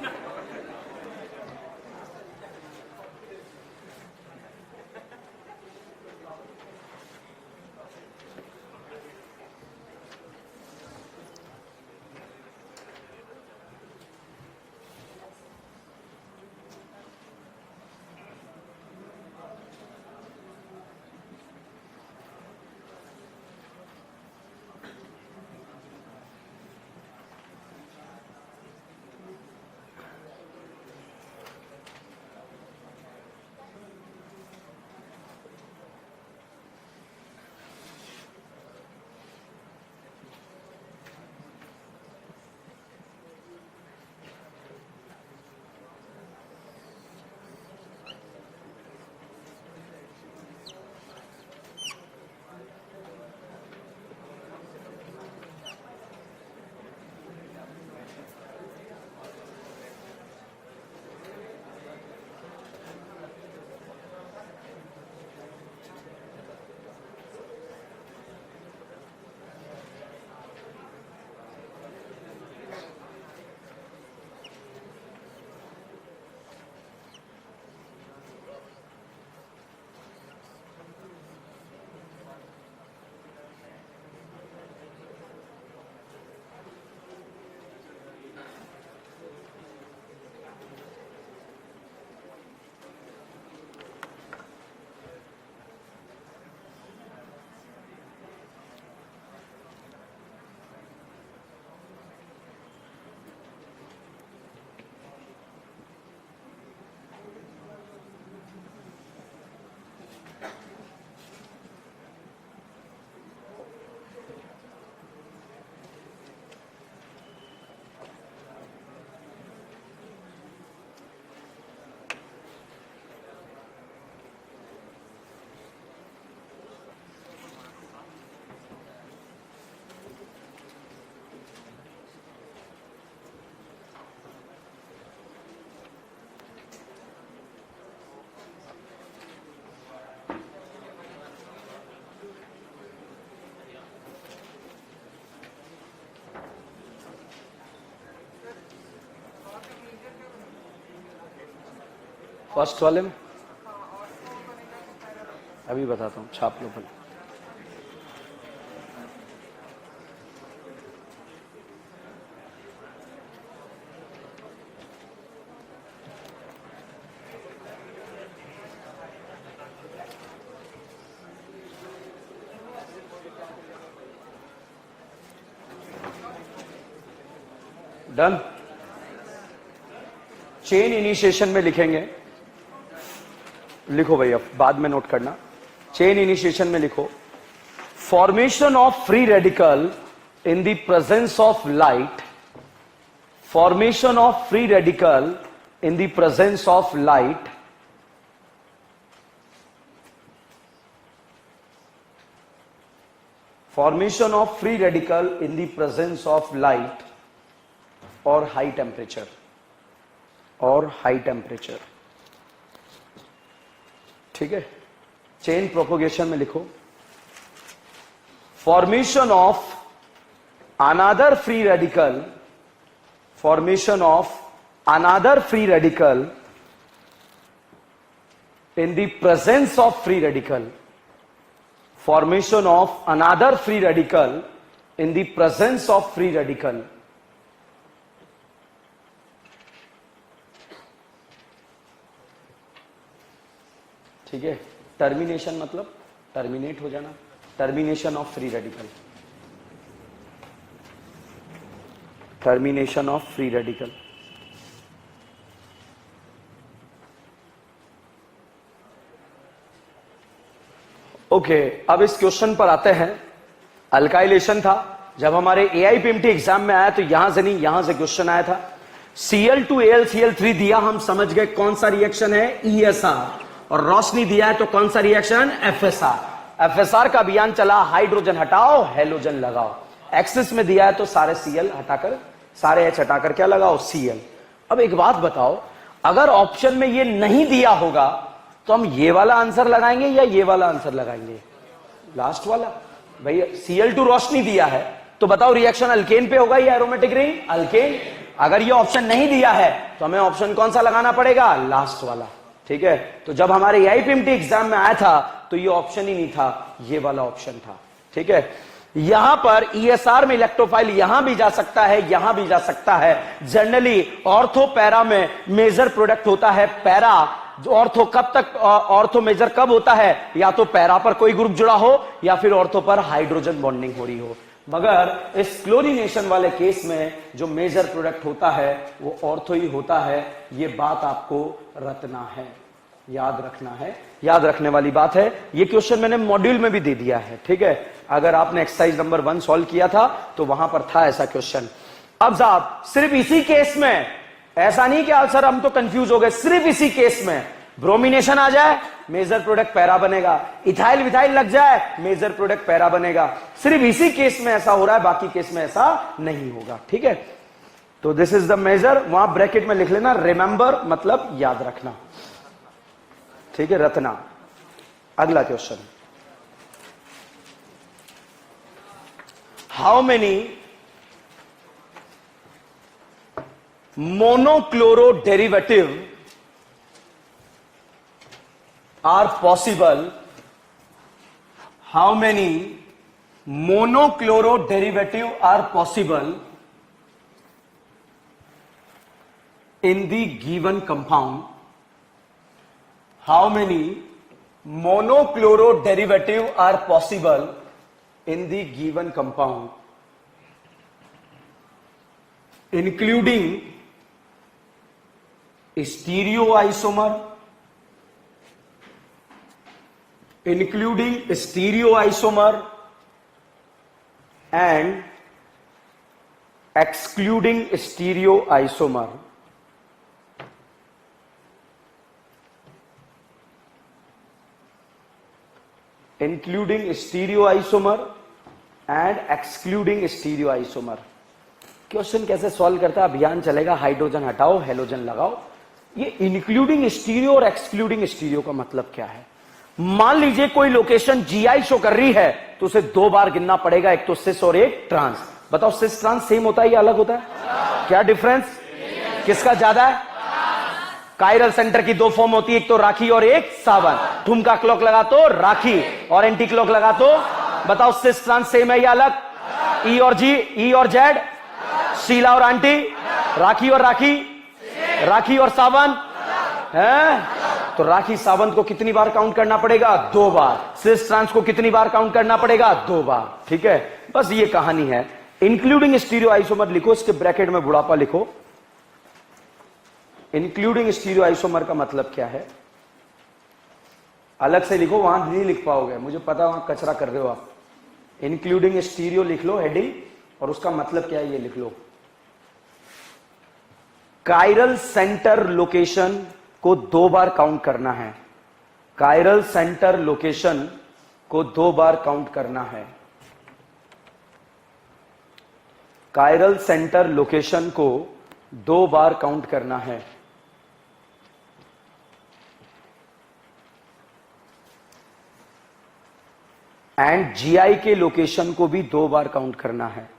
फर्स्ट वाले में अभी बताता हूं, छाप लो पहले। डन। चेन इनिशिएशन में लिखेंगे, लिखो भैया, बाद में नोट करना। चेन इनिशिएशन में लिखो, formation of free radical in the presence of light, formation of free radical in the presence of light formation of free radical in the presence of light और हाई टेम्परेचर, और high temperature. ठीक है, chain propagation में लिखो, formation of another free radical, formation of another free radical in the presence of free radical, formation of another free radical in the presence of free radical. ठीक है, termination मतलब terminate हो जाना, termination of free radical, termination of free radical. Okay, अब इस question पर आते हैं। अल्काइलेशन था, जब हमारे AIPMT एग्जाम में आया तो यहां से नहीं, यहां से क्वेश्चन आया था। Cl2AlCl3 दिया, हम समझ गए कौन सा रिएक्शन है, ESR, और रोशनी दिया है तो कौन सा रिएक्शन, FSR। FSR का अभियान चला, हाइड्रोजन हटाओ हेलोजन लगाओ। एक्सिस में दिया है तो सारे Cl हटाकर, सारे H हटाकर क्या लगाओ, Cl। अब एक बात बताओ, अगर ऑप्शन में ये नहीं दिया होगा तो हम ये वाला आंसर लगाएंगे या ये वाला आंसर लगाएंगे, लास्ट वाला। भाई Cl2 रोशनी दिया है तो बताओ रिएक्शन अल्केन पे होगा या एरोमेटिक रिंग, अल्केन। अगर ये ऑप्शन नहीं दिया है तो हमें ऑप्शन कौन सा लगाना पड़ेगा, लास्ट वाला। ठीक है, तो जब हमारे AIPMT एग्जाम में आया था तो ये ऑप्शन ही नहीं था, ये वाला ऑप्शन था। ठीक है, यहां पर ESR में इलेक्ट्रोफाइल यहां भी जा सकता है, यहां भी जा सकता है। जनरली ऑर्थो पैरा में मेजर प्रोडक्ट होता है पैरा। ऑर्थो कब तक, ऑर्थो मेजर कब होता है, या तो पैरा पर कोई ग्रुप जुड़ा हो या फिर ऑर्थो पर हाइड्रोजन बॉन्डिंग हो रही हो। मगर इस क्लोरीनेशन वाले केस में जो मेजर प्रोडक्ट होता है वो ऑर्थो ही होता है। ये बात आपको रटना है, याद रखना है, याद रखने वाली बात है। ये क्वेश्चन मैंने मॉड्यूल में भी दे दिया है। ठीक है, अगर आपने एक्सरसाइज नंबर 1 सॉल्व किया था तो वहां पर था ऐसा क्वेश्चन। अब साहब सिर्फ इसी केस में, ऐसा नहीं कि सर हम तो कंफ्यूज हो गए, सिर्फ इसी केस में ब्रोमिनेशन आ जाए मेजर प्रोडक्ट पैरा बनेगा, इथाइल विथाइल लग जाए मेजर प्रोडक्ट पैरा बनेगा। सिर्फ इसी केस में ऐसा हो रहा है, बाकी केस में ऐसा नहीं होगा। ठीक है, तो दिस इज द मेजर, वहां ब्रैकेट में लिख लेना रिमेंबर, मतलब याद रखना। ठीक है, रटना। अगला question, how many monochloro derivative are possible, how many monochloro derivative are possible in the given compound, how many monochloro derivative are possible in the given compound, including stereoisomer, including stereoisomer and excluding stereoisomer. Including stereoisomer and excluding stereoisomer. Question कैसे solve करता है, अभियान चलेगा, hydrogen हटाओ halogen लगाओ। ये including stereo और excluding stereo का मतलब क्या है? मान लीजिए कोई लोकेशन GI शो कर रही है तो उसे 2 बार गिनना पड़ेगा, एक तो सिस और एक ट्रांस। बताओ सिस ट्रांस सेम होता है या अलग होता है? क्या डिफरेंस, किसका ज्यादा है? कायरल सेंटर की दो फॉर्म होती है, एक तो राखी और एक सावन। ठुमका क्लॉक लगा तो राखी और एंटी क्लॉक लगा तो बताओ सिस ट्रांस सेम है या अलग? ई और जी, ई और जेड, शीला और आंटी, राखी और राखी, राखी और सावन है। तो राखी सावंत को कितनी बार काउंट करना पड़ेगा? 2 बार। सिस ट्रांस को कितनी बार काउंट करना पड़ेगा? 2 बार। ठीक है, बस ये कहानी है। इंक्लूडिंग स्टीरियो आइसोमर लिखो, इसके ब्रैकेट में बुढ़ापा लिखो। इंक्लूडिंग स्टीरियो आइसोमर का मतलब क्या है? अलग से लिखो, वहां नहीं लिख पाओगे, मुझे पता, वहां कचरा कर रहे हो आप। इंक्लूडिंग स्टीरियो लिख लो हेडिंग, और उसका मतलब क्या है ये लिख लो। कायरल सेंटर लोकेशन को 2 बार काउंट करना है। कायरल सेंटर लोकेशन को 2 बार काउंट करना है। कायरल सेंटर लोकेशन को 2 बार काउंट करना है। एंड जीआई के लोकेशन को भी 2 बार काउंट करना है।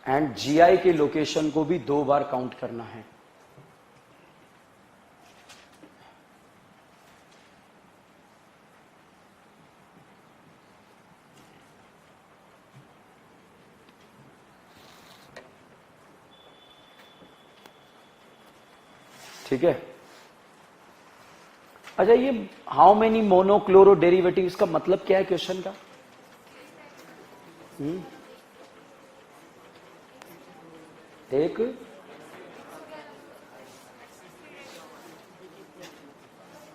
एंड जीआई के लोकेशन को भी 2 बार काउंट करना है। ठीक है, अच्छा ये हाउ मेनी मोनोक्लोरो डेरिवेटिव, इसका मतलब क्या है क्वेश्चन का? एक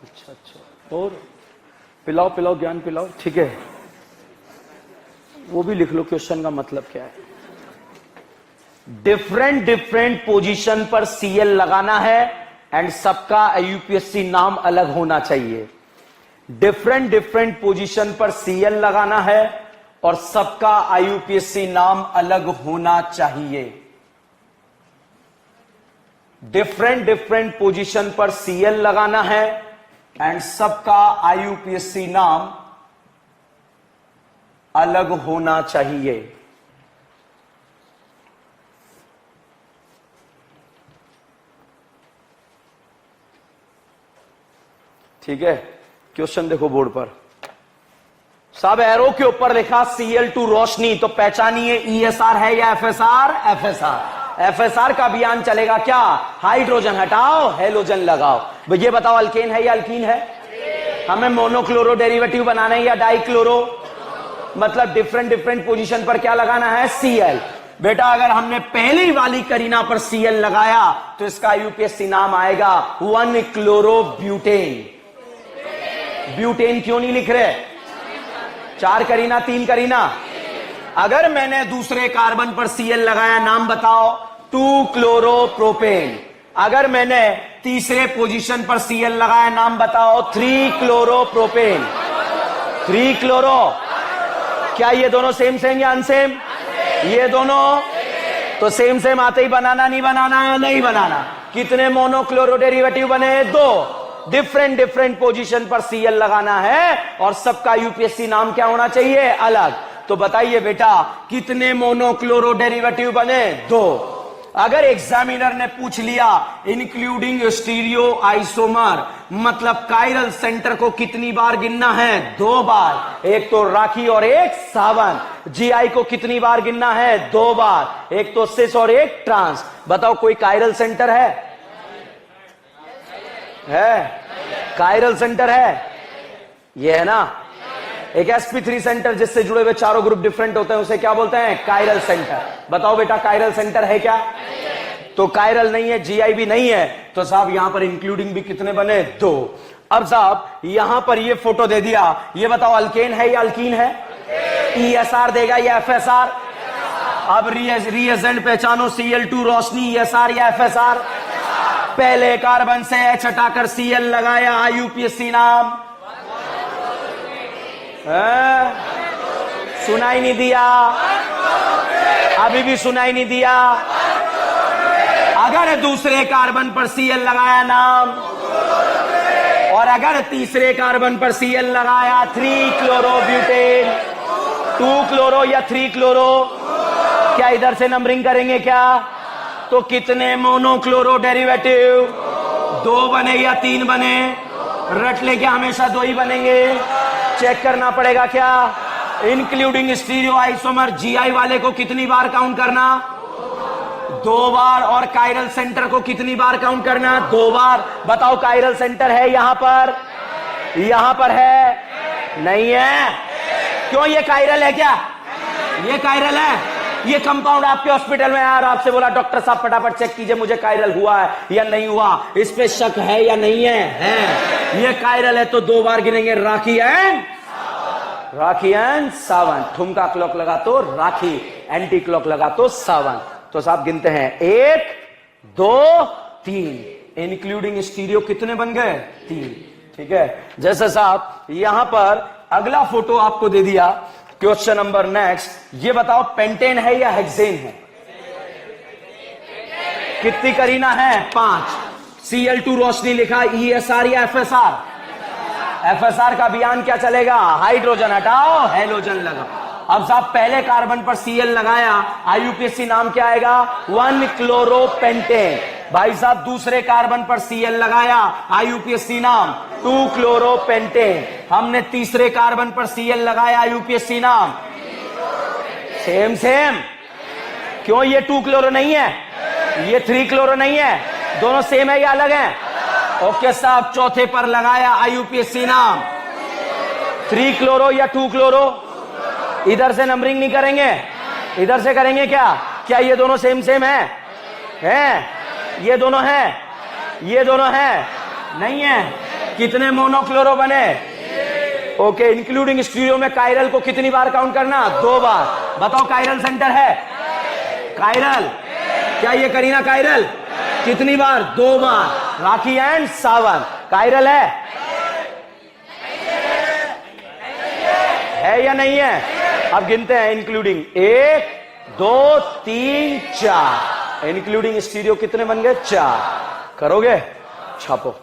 अच्छा, और पिलाओ पिलाओ ज्ञान पिलाओ। ठीक है, वो भी लिख लो, क्वेश्चन का मतलब क्या है। डिफरेंट डिफरेंट पोजीशन पर सीएल लगाना है एंड सबका आईयूपीएससी नाम अलग होना चाहिए। डिफरेंट डिफरेंट पोजीशन पर सीएल लगाना है और सबका आईयूपीएससी नाम अलग होना चाहिए। डिफरेंट डिफरेंट पोजीशन पर सीएल लगाना है एंड सबका आईयूपीएससी नाम अलग होना चाहिए। ठीक है, क्वेश्चन देखो बोर्ड पर। सब एरो के ऊपर लिखा Cl2 रोशनी, तो पहचानिए ESR है या FSR? FSR। FSR का अभियान चलेगा क्या? हाइड्रोजन हटाओ, हेलोजन लगाओ। ये बताओ अल्केन है या अल्कीन है? हमें मोनोक्लोरो डेरिवेटिव बनाना है या डाइक्लोरो? मतलब डिफरेंट डिफरेंट पोजीशन पर क्या लगाना है? Cl। बेटा अगर हमने पहली वाली करीना पर Cl लगाया तो इसका आईयूपीएससी नाम आएगा 1-क्लोरोब्यूटेन। ब्यूटेन क्यों नहीं लिख रहे? 4 करीना 3 करीना। अगर मैंने दूसरे कार्बन पर Cl लगाया, नाम बताओ? 2-क्लोरोप्रोपेन। अगर मैंने तीसरे पोजीशन पर Cl लगाया, नाम बताओ? 3-क्लोरोप्रोपेन। 3 क्लोरो। क्या ये दोनों सेम सेम या अनसेम? ये दोनों तो सेम सेम आते ही बनाना नहीं बनाना? नहीं बनाना। कितने मोनोक्लोरो डेरिवेटिव बने? 2। डिफरेंट डिफरेंट पोजीशन पर Cl लगाना है और सबका यूपीएससी नाम क्या होना चाहिए? अलग। तो बताइए बेटा कितने मोनोक्लोरो डेरिवेटिव बने? 2। अगर एग्जामिनर ने पूछ लिया इंक्लूडिंग स्टीरियो आइसोमर, मतलब कायरल सेंटर को कितनी बार गिनना है? 2 बार। एक तो राखी और एक सावन। जीआई को कितनी बार गिनना है? 2 बार। एक तो सिस और एक ट्रांस। बताओ कोई कायरल सेंटर है? कायरल सेंटर है? ये है ना, एक sp3 सेंटर जिससे जुड़े हुए चारों ग्रुप डिफरेंट होते हैं, उसे क्या बोलते हैं? Chiral centre. बताओ बेटा कायरल सेंटर है क्या? तो कायरल नहीं है, जीआई भी नहीं है, तो साहब यहां पर इंक्लूडिंग भी कितने बने? 2। अब साहब यहां पर ये फोटो दे दिया, ये बताओ अल्केन है या अल्कीन है? ESR देगा या FSR? अब रिएजेंट पहचानो, Cl2 रोशनी, ESR या FSR? पहले कार्बन से H हटाकर Cl लगाया, आईयूपीएससी नाम सुनाई नहीं दिया? अभी भी सुनाई नहीं दिया? अगर दूसरे कार्बन पर Cl लगाया, नाम? और अगर तीसरे कार्बन पर Cl लगाया, 3-क्लोरोब्यूटेन। 2 क्लोरो या 3 क्लोरो? क्या इधर से नंबरिंग करेंगे क्या? तो कितने मोनोक्लोरो डेरिवेटिव? दो बने या तीन बने? रट लेके हमेशा दो ही बनेंगे। चेक करना पड़ेगा क्या? इंक्लूडिंग स्टीरियो आइसोमर जीआई वाले को कितनी बार काउंट करना? दो बार। और कायरल सेंटर को कितनी बार काउंट करना? दो बार। बताओ कायरल सेंटर है यहां पर? यहां पर है? नहीं है। क्यों? ये कायरल है क्या? ये कायरल है। ये कंपाउंड आपके हॉस्पिटल में आया और आपसे बोला डॉक्टर साहब फटाफट चेक कीजिए मुझे कायरल हुआ है या नहीं हुआ, इस पे शक है या नहीं है? है। ये कायरल है तो दो बार गिनेंगे। राखी एंड सावन। ठुमका क्लॉक लगा तो राखी, एंटी क्लॉक लगा तो सावन। तो साहब गिनते हैं, 1 2 3। इंक्लूडिंग स्टीरियो कितने बन गए? 3। ठीक है। जैसे साहब यहां पर अगला फोटो आपको दे दिया। क्वेश्चन नंबर नेक्स्ट, ये बताओ पेंटेन है या हेक्सेन है? कितनी करीना है? 5। Cl2 रोशनी लिखा, ESR या FSR? FSR का अभियान क्या चलेगा? हाइड्रोजन हटाओ, हेलोजन लगाओ। अब साहब पहले कार्बन पर Cl लगाया, IUPAC नाम क्या आएगा? 1 क्लोरोपेंटेन। भाई साहब दूसरे कार्बन पर Cl लगाया, IUPAC नाम 2 क्लोरोपेंटेन। हमने तीसरे कार्बन पर Cl लगाया, IUPAC नाम सेम। क्यों? ये 2 क्लोरो नहीं है, ये 3 क्लोरो नहीं है, दोनों सेम है या अलग है? ओके साहब चौथे पर लगाया IUPAC नाम 3 क्लोरो या 2 क्लोरो? इधर से नंबरिंग नहीं करेंगे, इधर से करेंगे। क्या ये दोनों सेम है? ये दोनों है, ये दोनों है? नहीं है। कितने मोनोक्लोरो बने? ओके। इंक्लूडिंग स्टीरियो में कायरल को कितनी बार काउंट करना? 2 बार। बताओ कायरल सेंटर है? कायरल, क्या ये करीना कायरल? कितनी बार? 2 बार। राखी एंड सावन। कायरल है या नहीं है? अब गिनते हैं इंक्लूडिंग, 1 2 3 4। इंक्लूडिंग स्टीरियो कितने बन गए? 4। करोगे? छापो।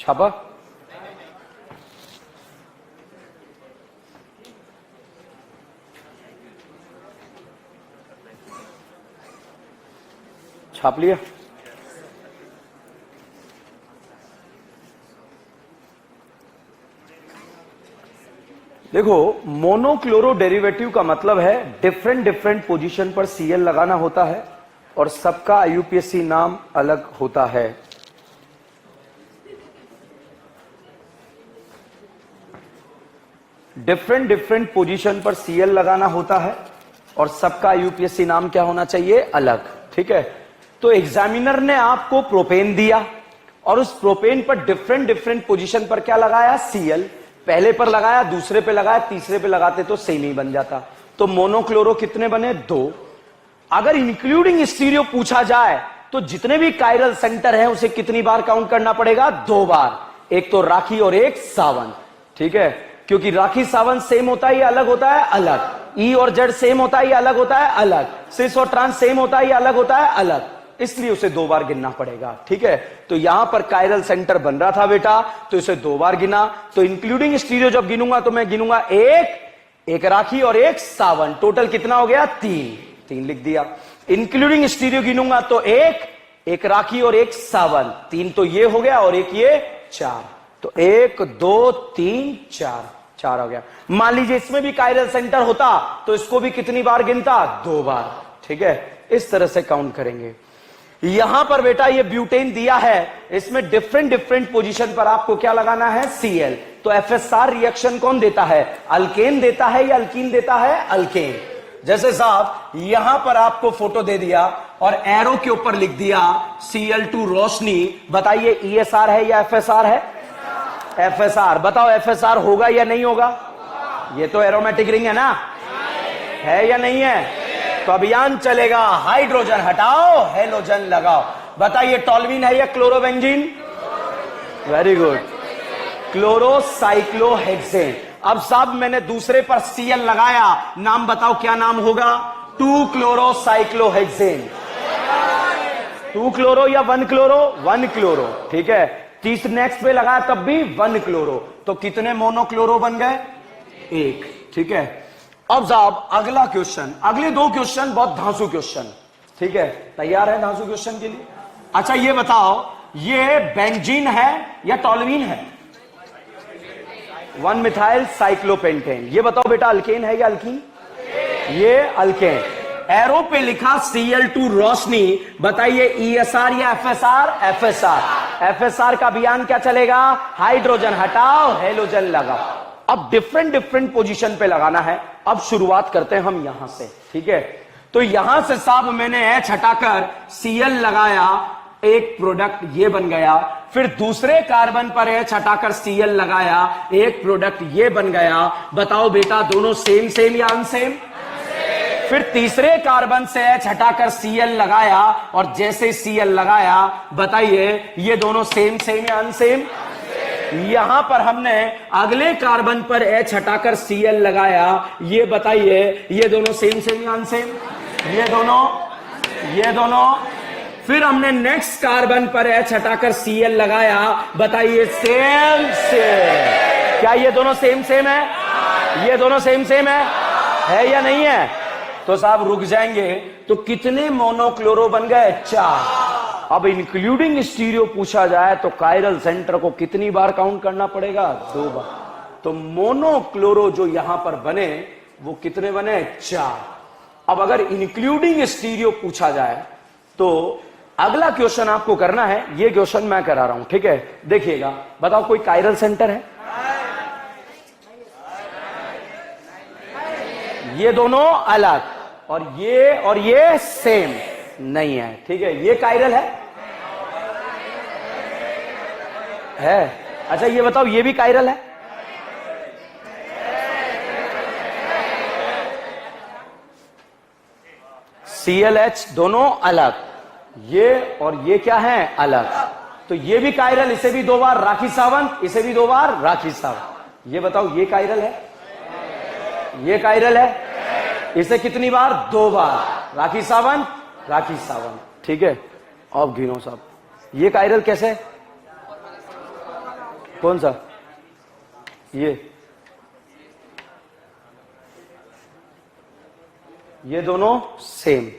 छापा? छाप लिया? देखो, मोनोक्लोरो डेरिवेटिव का मतलब है डिफरेंट डिफरेंट पोजीशन पर Cl लगाना होता है और सबका IUPAC नाम अलग होता है। डिफरेंट डिफरेंट पोजीशन पर Cl लगाना होता है और सबका IUPAC नाम क्या होना चाहिए? अलग। ठीक है, तो एग्जामिनर ने आपको प्रोपेन दिया और उस प्रोपेन पर डिफरेंट डिफरेंट पोजीशन पर क्या लगाया? Cl। पहले पर लगाया, दूसरे पे लगाया, तीसरे पे लगाते तो सेम ही बन जाता। तो मोनोक्लोरो कितने बने? 2। अगर इंक्लूडिंग स्टीरियो पूछा जाए तो जितने भी कायरल सेंटर है उसे कितनी बार काउंट करना पड़ेगा? 2 बार। एक तो राखी और एक सावन। ठीक है, क्योंकि राखी सावन सेम होता है या अलग होता है? अलग। ई और जेड सेम होता है या अलग होता है? अलग। सिस और ट्रांस सेम होता है या अलग होता है? अलग। इसलिए उसे 2 बार गिनना पड़ेगा। ठीक है, तो यहां पर कायरल सेंटर बन रहा था बेटा, तो इसे 2 बार गिना। तो इंक्लूडिंग स्टीरियो जब गिनूंगा तो मैं गिनूंगा एक राखी और एक सावन। टोटल कितना हो गया? 3 लिख दिया। इंक्लूडिंग स्टीरियो गिनूंगा तो एक राखी और एक सावन। 3 तो ये हो गया और एक ये 4। तो 1 2 3 4 हो गया। मान लीजिए इसमें भी कायरल सेंटर होता तो इसको भी कितनी बार गिनता? 2 बार। ठीक है, इस तरह से काउंट करेंगे। यहां पर बेटा ये ब्यूटेन दिया है, इसमें डिफरेंट डिफरेंट पोजीशन पर आपको क्या लगाना है? Cl। तो FSR रिएक्शन कौन देता है? अल्केन देता है या अल्कीन देता है? अल्केन। जैसे साहब यहां पर आपको फोटो दे दिया और एरो के ऊपर लिख दिया Cl2 रोशनी। बताइए ESR है या FSR है? FSR। बताओ FSR होगा या नहीं होगा? ये तो एरोमेटिक रिंग है ना, है या नहीं है? तो अभियान चलेगा, हाइड्रोजन हटाओ, हेलोजन लगाओ। बताइए टॉल्विन है या क्लोरोबेंजीन? Very good, क्लोरोसाइक्लोहेक्सेन। अब साहब मैंने दूसरे पर Cl लगाया, नाम बताओ क्या नाम होगा? 2 क्लोरोसाइक्लोहेक्सेन। 2 क्लोरो या 1 क्लोरो? 1 क्लोरो। ठीक है, तीसरे नेक्स्ट पे लगाया तब भी 1 क्लोरो। तो कितने मोनोक्लोरो बन गए? 1। ठीक है, अब साहब अगला क्वेश्चन, अगले 2 क्वेश्चन बहुत धांसू क्वेश्चन। ठीक है, तैयार है धांसू क्वेश्चन के लिए? अच्छा ये बताओ, ये बेंजीन है या टॉल्वीन है? 1 मिथाइल साइक्लोपेंटेन। ये बताओ बेटा अल्केन है या अल्कीन? ये अल्केन। एरो पे लिखा Cl2 रोशनी। बताइए ESR या FSR? FSR। FSR का अभियान क्या चलेगा? हाइड्रोजन हटाओ, हेलोजन लगाओ। अब डिफरेंट डिफरेंट पोजीशन पे लगाना है। अब शुरुआत करते हैं हम यहां से। ठीक है, तो यहां से साहब मैंने H हटाकर Cl लगाया, एक प्रोडक्ट ये बन गया। फिर दूसरे कार्बन पर H हटाकर Cl लगाया, एक प्रोडक्ट ये बन गया। बताओ बेटा दोनों सेम सेम या अनसेम? फिर तीसरे कार्बन से H हटाकर Cl लगाया और जैसे Cl लगाया, बताइए ये दोनों सेम सेम या अनसेम? यहां पर हमने अगले कार्बन पर H हटाकर Cl लगाया, ये बताइए ये दोनों सेम सेम या अनसेम? ये दोनों। फिर हमने नेक्स्ट कार्बन पर H हटाकर Cl लगाया, बताइए सेम सेम। क्या ये दोनों सेम सेम है? ये दोनों सेम सेम है या नहीं है? तो साहब रुक जाएंगे। तो कितने मोनोक्लोरो बन गए? 4। अब इंक्लूडिंग स्टीरियो पूछा जाए तो कायरल सेंटर को कितनी बार काउंट करना पड़ेगा? 2 बार। तो मोनोक्लोरो जो यहां पर बने वो कितने बने? 4। अब अगर इंक्लूडिंग स्टीरियो पूछा जाए तो अगला क्वेश्चन आपको करना है, ये क्वेश्चन मैं करा रहा हूं। ठीक है, देखिएगा। बताओ कोई कायरल सेंटर है? ये दोनों अलग और ये सेम नहीं है। ठीक है, ये कायरल है? अच्छा ये बताओ ये भी कायरल है? ClH दोनों अलग, ये और ये क्या है? अलग। तो ये भी कायरल, इसे भी 2 बार राखी सावन, इसे भी 2 बार राखी सावन। ये बताओ ये कायरल है? ये कायरल है? इसे कितनी बार? 2 बार राखी सावन। ठीक है, अब गिनो साहब ये कायरल कैसे? कौन सा? ये दोनों सेम,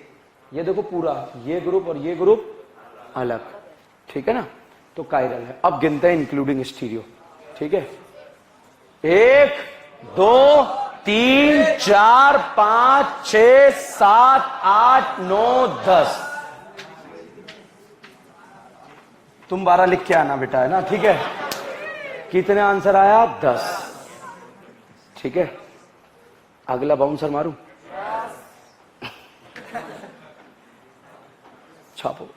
ये देखो पूरा, ये ग्रुप और ये ग्रुप अलग, ठीक है ना? तो कायरल है। अब गिनते हैं इंक्लूडिंग स्टीरियो, ठीक है? 1 2 3 4 5 6 7 8 9 10। तुम 12 लिख के आना बेटा, है ना? ठीक है, कितने आंसर आया? 10, ठीक है? अगला बाउंसर मारूं? छापो।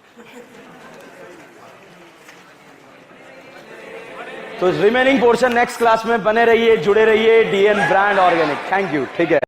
तो रिमेनिंग पोर्शन नेक्स्ट क्लास में बने रहिए, जुड़े रहिए। DN brand organic. Thank you, ठीक है।